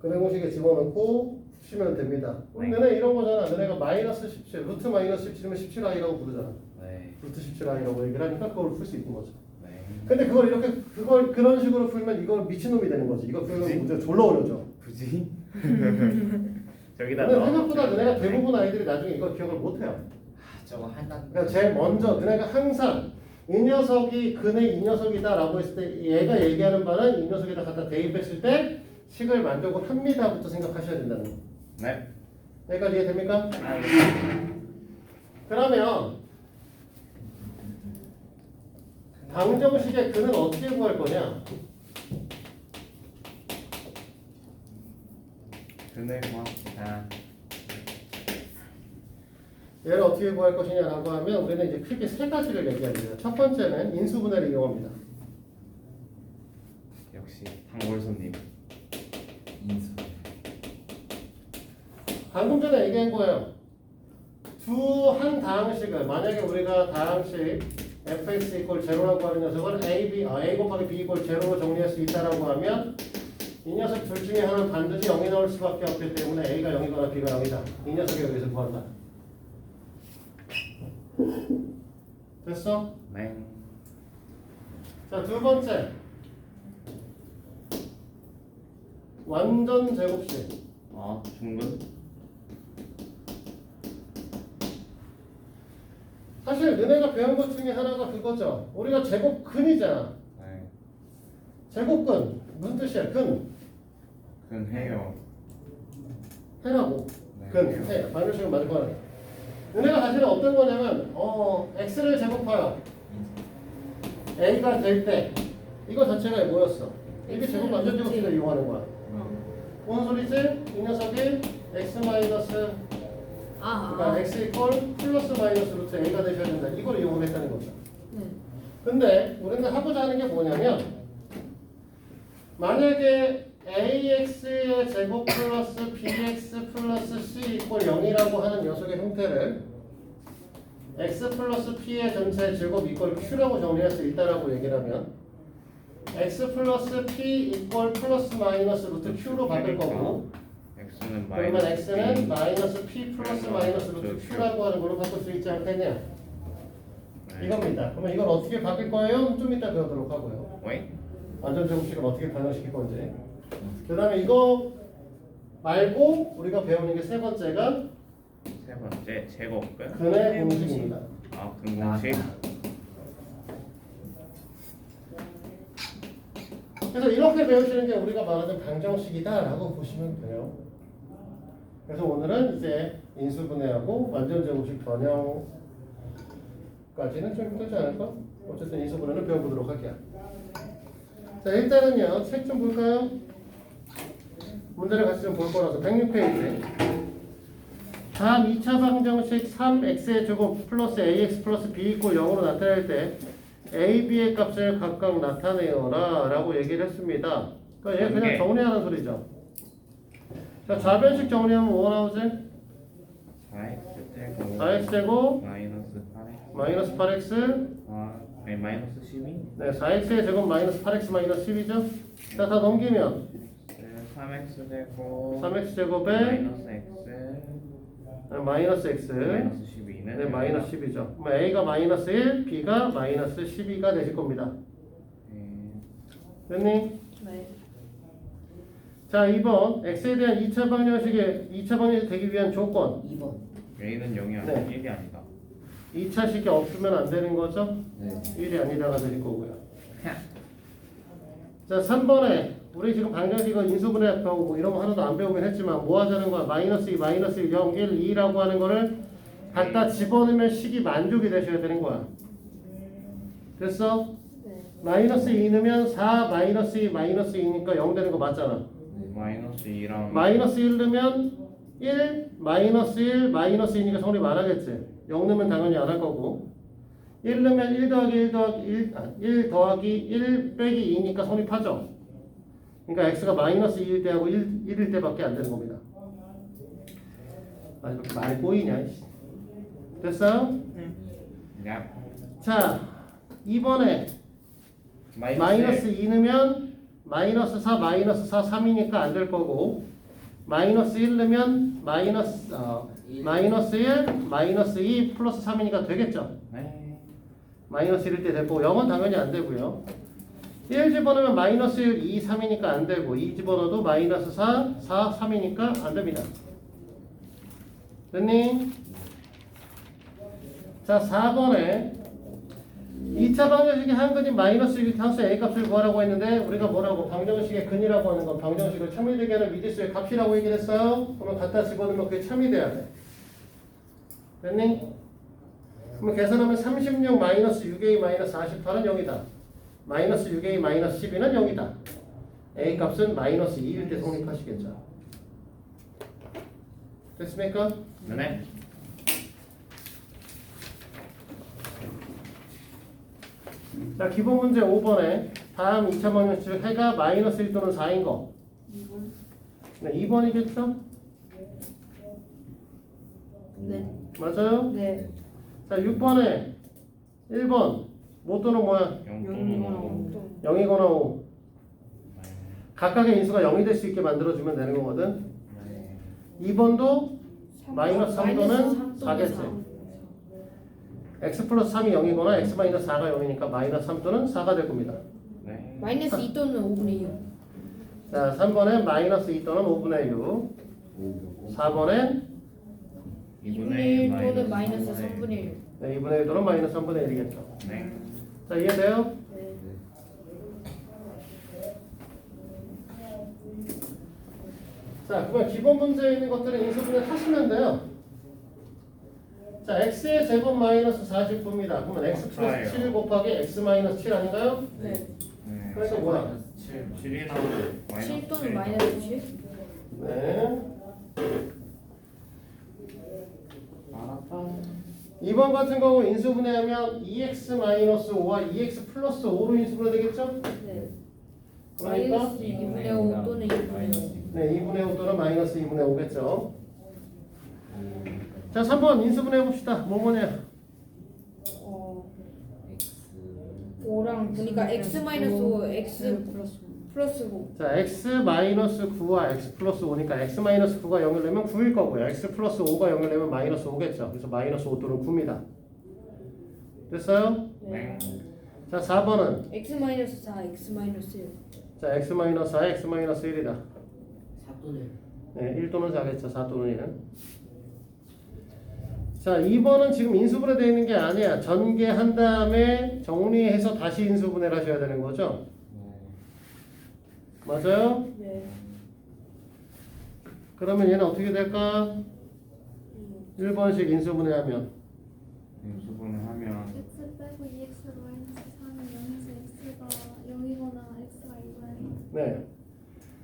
근의 공식에 집어넣고 푸시면 됩니다.
네.
너네 이런 거잖아. 너네가 마이너스 17, 루트 마이너스 17이면 17i라고 부르잖아.
네.
루트 17i라고 얘기를 하니까 그걸 풀 수 있는 거죠.
네.
근데 그걸 그런 식으로 풀면 이걸 미친놈이 되는 거지. 이거 풀면 문제 졸라 어려져.
굳이? 저기다
근데
넣어.
생각보다 너네가 대부분 아이들이 나중에 이걸 기억을 못 해요.
저거 한다.
그러니까 제일 먼저 너네가 항상 이 녀석이 근의 이 녀석이다라고 했을 때 얘가 얘기하는 바는 이 녀석에다 갖다 대입했을 때 식을 만족을 합니다부터 생각하셔야 된다는 거.
네.
여기까지 이해됩니까? 그러면 방정식의 근은 어떻게 구할 거냐?
근의 공학이다.
얘를 어떻게 구할 것이냐라고 하면 우리는 이제 크게 세 가지를 얘기합니다. 첫 번째는 인수분해를 이용합니다.
역시 당골손님.
인수.
방금 전에 얘기한 거예요. 한 다항식을 만약에 우리가 다항식 fx 이퀄 제로라고 하는 녀석을 a 곱하기 b 이퀄 제로로 정리할 수 있다라고 하면 이 녀석 둘 중에 하나는 반드시 0이 나올 수밖에 없기 때문에 a가 0이거나 b가 0이다. 이 녀석에 의해서 구한다. 됐어?
네.
자, 두 번째. 완전 제곱식.
아, 중근?
사실 너네가 배운 것 중에 하나가 그거죠. 우리가 제곱근이잖아.
네.
제곱근. 무슨 뜻이야? 근.
근해요.
해라고.
네,
근.
해요.
해. 방정식은 맞을 거라네. 너네가 사실은 어떤 거냐면 x를 제곱하여 a가 될 때 이거 자체가 뭐였어? 이게 제곱 완전 제곱식을 이용하는 거야. 무슨 소리지? 이 녀석이 x 마이너스 그러니까 x 이퀄 플러스 마이너스 루트 a가 되셔야 된다. 이걸 이용하겠다는 거죠. 근데 우리는 하고자 하는 게 뭐냐면 만약에 ax의 제곱 플러스 bx 플러스 c 이퀄 0이라고 하는 녀석의 형태를 x 플러스 p의 전체 제곱 이퀄 q라고 정리할 수 있다라고 얘기를 하면 x 플러스 p 이퀄 플러스 마이너스 루트 q로 바뀔 거고
x는
그러면
마이너스
x는
B.
마이너스 p 플러스 마이너스 루트 q라고 하는 걸로 바꿀 수 있지 않겠냐?
네.
이겁니다. 그러면 이걸 어떻게 바뀔 거예요? 좀 이따 배우도록 하고요.
왜?
완전 제곱식을 어떻게 반영시킬 건지. 그 다음에 이거 말고 우리가 배우는 게 세 번째가
세 번째 제곱근.
근의 공식입니다.
아, 근공식.
그래서 이렇게 배우시는 게 우리가 말하는 방정식이다라고 보시면 돼요. 그래서 오늘은 이제 인수분해하고 완전 제곱식 변형까지는 좀 힘들지 않을까? 어쨌든 인수분해는 배워보도록 할게요. 자, 일단은요, 책 좀 볼까요? 문제를 같이 좀 볼 거라서 106페이지. 다음 2차 방정식 3x의 제곱 플러스 ax 플러스 b 이퀄 0으로 나타낼 때 a, b의 값을 각각 나타내어라 라고 얘기를 했습니다. 그러니까 얘 그냥 정리하는 소리죠. 자, 좌변식 정리하면 뭐가 나오지?
4x제곱
4x제곱
마이너스 8x
마이너스 8x
아니 마이너스 12?
네, 4x의 제곱 마이너스 8x 마이너스 10이죠? 자, 다 넘기면
3x제곱
3x제곱에
마이너스 x
마이너스 x
마이너스 12는
네, 마이너스 10이죠. 그럼 A가 마이너스 1, B가 마이너스 12가 되실 겁니다. 됐니?
네.
자, 2번 X에 대한 2차 방정식이 되기 위한 조건
2번.
A는 0이 아니라
네.
1이 아니다.
2차 식이 없으면 안 되는 거죠?
네.
1이 아니다가 되실 거고요. 자, 3번에 우리 지금 방정식은 인수분해 배우고 이런 거 하나도 안 배우긴 했지만 뭐 하자는 거야? 마이너스 2, 마이너스 1, 0, 1, 2라고 하는 거를 갖다 집어넣으면 식이 만족이 되셔야 되는 거야. 됐어?
네.
마이너스 2 넣으면 4, 마이너스 2, 마이너스 2니까 0 되는 거 맞잖아.
마이너스 2랑
마이너스 1 넣으면 1, 마이너스 1, 마이너스 2니까 성립 안 하겠지. 0 넣으면 당연히 안 할 거고 1 넣으면 1 더하기 1 더하기 1 더하기 1 빼기 2니까 성립하죠. 그러니까 x가 마이너스 2일 때하고 1일 때밖에 안 되는 겁니다. 아, 이렇게 말 꼬이냐. 됐어요?
야
자, 2번에 마이너스 2 넣으면 마이너스 4, 마이너스 4, 3이니까 안 될 거고 마이너스 1 넣으면 마이너스 1, 마이너스 2 플러스 3이니까 되겠죠.
네.
마이너스 1일 때 되고 0은 당연히 안 되고요. 1 집어넣으면 마이너스 1, 2, 3이니까 안 되고 2 집어넣어도 마이너스 4, 4, 3이니까 안 됩니다. 됐니? 자, 4번에 2차 방정식의 한 근인 마이너스 6의 상수 A 값을 구하라고 했는데 우리가 뭐라고 방정식의 근이라고 하는 건 방정식을 참이되게 하는 미지수의 값이라고 얘기를 했어요. 그러면 갖다 집어넣으면 그게 참이 돼야 돼. 됐니? 그러면 계산하면 36 마이너스 6A 마이너스 48은 0이다. 마이너스 6A 마이너스 12는 0이다. A 값은 마이너스 2일 때 성립하시겠죠. 됐습니까?
네.
자, 기본 문제 5번에 다음 2차 방정식 해가 마이너스 1 또는 4인 거.
2번.
네, 2번이겠죠?
네.
맞아요?
네.
자, 6번에 1번 뭐 또는 뭐야?
0
0이거나
또는
0이거나 5. 각각의 인수가 0이 될 수 있게 만들어주면 되는 거거든. 2번도 마이너스 3 또는 4겠지. x 플러스 3이 0이거나 x 마이너스 4가 0이니까 마이너스 3 또는 4가 될 겁니다.
네.
마이너스 2 또는 5분의 6.
자, 3번엔 마이너스 2 또는 5분의 6. 4번엔
2분의 1 또는 마이너스 3분의 1.
네, 2분의 1 또는 마이너스 3분의 1이겠죠.
네.
자, 이해돼요?
네.
자, 그러면 기본 문제에 있는 것들은 인수분해 하시면 돼요. 자, x의 제곱 마이너스 49입니다. 그러면 x 플러스 7 곱하기 x 마이너스 7 아닌가요?
네.
네.
그래서 뭐야?
7이랑
7 또는 마이너스 7?
네.
알았다.
2번 같은 경우 인수분해하면 2x 마이너스 5와 2x 플러스 5로 인수분해 되겠죠?
네.
그러니까
마이너스 2분의 5 또는 2분의 5.
네, 2분의 5 또는 마이너스 2분의 5겠죠. 자, 3번 인수분해 해봅시다. 뭐냐?
5랑 보니까 x 마이너스 5, x 플러스 5.
자, x 마이너스 9와 x 플러스 5니까 x 마이너스 9가 0을 내면 9일 거고요. x 플러스 5가 0을 내면 마이너스 5겠죠. 그래서 마이너스 5 또는 9입니다. 됐어요?
네.
자, 4번은
x 마이너스 4, x 마이너스 1.
자, x 마이너스 4, x 마이너스 1이다.
4 또는
네, 1 또는 4겠죠. 4 또는 1은. 자, 2번은 지금 인수분해 되어 있는 게 아니야. 전개한 다음에 정리해서 다시 인수분해를 하셔야 되는 거죠. 맞아요?
네.
그러면 얘는 어떻게 될까? 1번식 인수분해하면
인수분해 하면
x 빼고 2x 마이너스 3은 0에서 x가 0이거나 x가 2분의
네,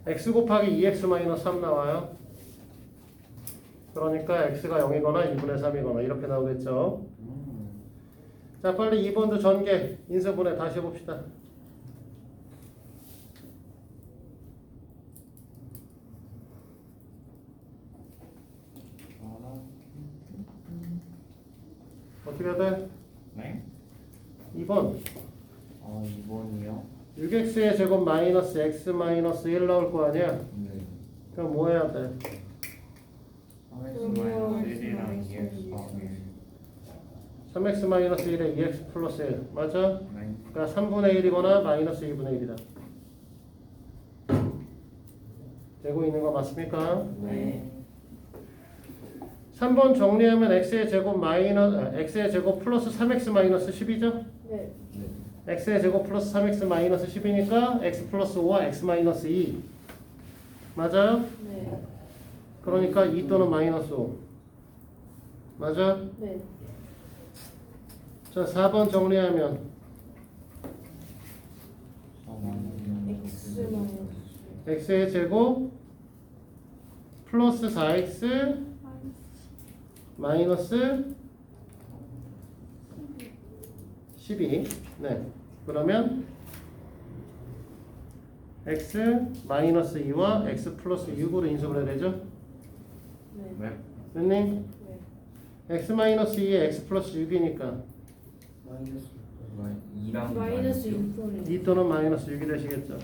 x 곱하기 2x 마이너스 3 나와요. 그러니까 x가 0이거나 2분의 3이거나 이렇게 나오겠죠. 자, 빨리 2번도 전개 인수분해 다시 해봅시다. 어떻게 해야 돼?
네.
2번
2번이요.
6x의 제곱 마이너스 x 마이너스 1 나올 거 아니야?
네.
그럼 뭐 해야 돼?
x 마이너스 1이랑 2x 더하기
3x-1에 2x 플러스 1 맞아?
네.
그러니까 3분의 1이거나 마이너스 2분의 1이다. 되고 있는 거 맞습니까?
네.
3번 정리하면 x의 제곱 x의 제곱 플러스 3x 마이너스 10이죠?
네.
x의 제곱 플러스 3x 마이너스 10이니까 x 플러스 5와 x 마이너스 2 맞아요?
네.
그러니까 2 또는 마이너스 5 맞아?
네.
자 4번 정리하면
X 마이너스
x의 제곱 플러스 4x 마이너스 12 네 그러면 x 마이너스 2와 x 플러스 6으로 인수를 해야 되죠?
네.
네.
됐니?
네.
x 마이너스 2에 x 플러스 6이니까
마이너스
2랑
마이너스 6분의
2 또는 마이너스 6이 되시겠죠?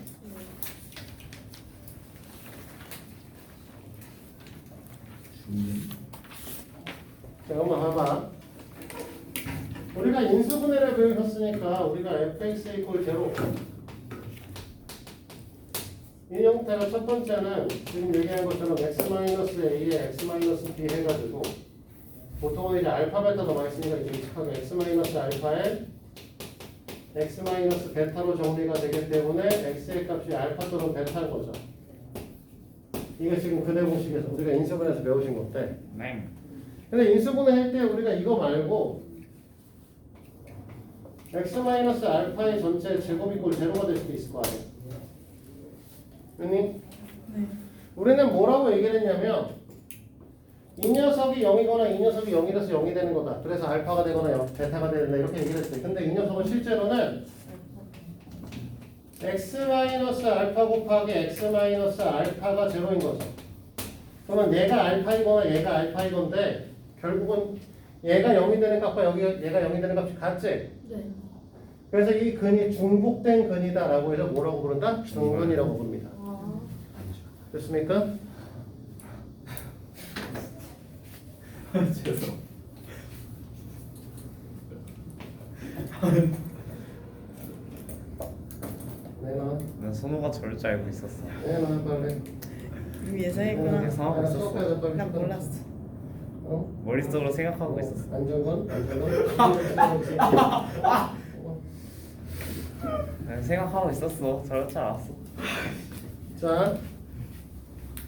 자, 한번 봐봐. 우리가 인수분해를 배우셨으니까 우리가 fx 이퀄 제로 이 형태가 첫 번째는 지금 얘기한 것처럼 x-a에 x-b 해가지고 보통은 이제 알파 베타도 많이 쓰니까 이제 익숙하게 x-알파에 x-베타로 정리가 되기 때문에 x의 값이 알파 또는 베타인 거죠. 이게 지금 근해 공식에서 우리가 인수분해에서 배우신 건데
네.
근데 인수분해 할 때 우리가 이거 말고 x-알파의 전체 제곱 이꼴 제로가 될 수도 있을 거 아니에요. 됐니?
네.
우리는 뭐라고 얘기를 했냐면 이 녀석이 0이거나 이 녀석이 0이라서 0이 되는 거다. 그래서 알파가 되거나 베타가 된다 이렇게 얘기를 했어요. 근데 이 녀석은 실제로는 x-알파 곱하기 x-알파가 제로인 거죠. 그러면 얘가 알파이거나 얘가 알파이건데 결국은 얘가 0이 되는 값과 얘가 0이 되는 값이 같지?
네.
그래서 이 근이 중복된 근이다라고 해서 뭐라고 부른다? 중근이라고 부릅니다.
아.
됐습니까?
죄송.
내놔.
난 선호가 저럴 줄 알고 있었어.
내놔 빨리.
이미 예상했구나.
예상하고 있었어.
수업해서 빨리
난
수업.
몰랐어.
어?
머릿속으로 생각하고 있었어.
안정건?
난 생각하고 있었어. 저럴 줄 알았어.
자,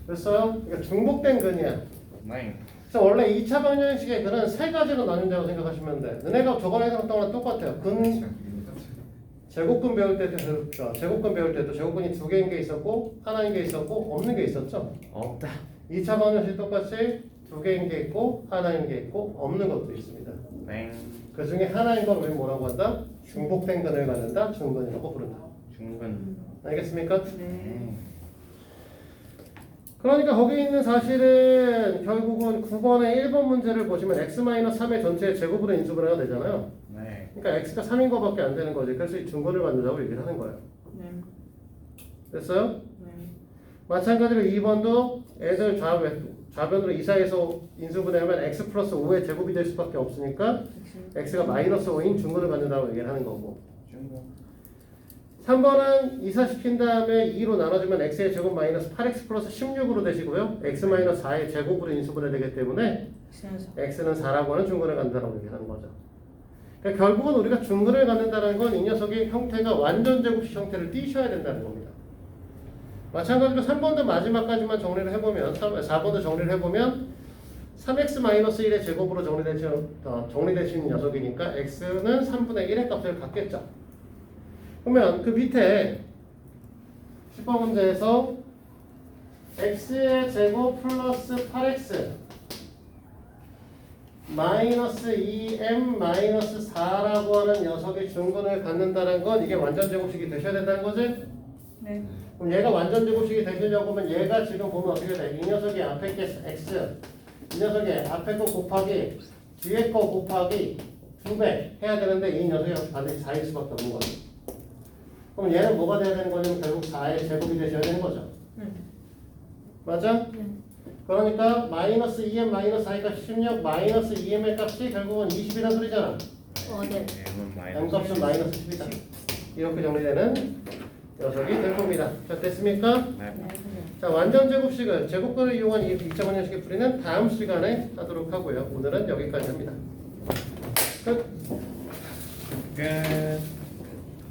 됐어요? 그러니까 중복된 근이야.
네.
그래서 원래 2차 방정식의 근은 세 가지로 나뉜다고 생각하시면 돼. 너네가 저번에 했던 거랑 똑같아요. 근 제곱근 배울 때도 제곱근 배울 때도 제곱근이 두 개인 게 있었고 하나인 게 있었고 없는 게 있었죠.
없다.
2차 방정식 똑같이 두 개인 게 있고 하나인 게 있고 없는 것도 있습니다.
네.
그 중에 하나인 건 우리 뭐라고 한다? 중복된 근을 갖는다. 중근이라고 부른다.
중근.
알겠습니까?
네.
그러니까 거기 있는 사실은 결국은 9번의 1번 문제를 보시면 x-3의 전체의 제곱으로 인수분해가 되잖아요.
네.
그러니까 x가 3인 거밖에 안 되는 거지. 그래서 이 중근을 갖는다고 얘기를 하는 거예요.
네.
됐어요?
네.
마찬가지로 2번도 애들 좌변으로 이사해서 인수분해하면 x 플러스 5의 제곱이 될 수밖에 없으니까 x가 마이너스 5인 중근을 갖는다고 얘기를 하는 거고.
중근.
3번은 이사시킨 다음에 2로 나눠주면 x의 제곱 마이너스 8x 플러스 16으로 되시고요. x 마이너스 4의 제곱으로 인수분해 되기 때문에 x는 4라고 하는 중근을 갖는다고 얘기하는 거죠. 그러니까 결국은 우리가 중근을 갖는다는 건 이 녀석의 형태가 완전 제곱식 형태를 띄셔야 된다는 겁니다. 마찬가지로 3번도 마지막까지만 정리를 해보면 4번도 정리를 해보면 3x-1의 제곱으로 정리되시는 녀석이니까 x는 3분의 1의 값을 갖겠죠. 그러면 그 밑에 10번 문제에서 x의 제곱 플러스 8x 마이너스 2m 마이너스 4라고 하는 녀석의 중근을 갖는다는 건 이게 완전 제곱식이 되셔야 된다는 거지?
네.
그럼 얘가 완전 제곱식이 되시려고 하면 얘가 지금 보면 어떻게 돼? 이 녀석이 앞에 게 x 이 녀석이 앞에 거 곱하기 뒤에 거 곱하기 2배 해야 되는데 이 녀석이 반드시 4일 수밖에 없는 거죠. 그럼 얘는 뭐가 돼야 되는 거냐면 결국 4의 제곱이 되셔야 되는 거죠. 맞아? 그러니까 마이너스 2m 마이너스 i가 16 마이너스 2m의 값이 결국은 20이라는 소리잖아.
네.
M은
m 값은 마이너스 10이다. 이렇게 정리되는 녀석이 될 겁니다. 자, 됐습니까?
네.
자, 완전 제곱식은 제곱근을 이용한 2차 방정식의 풀이는 다음 시간에 하도록 하고요. 오늘은 여기까지 합니다. 끝.
끝.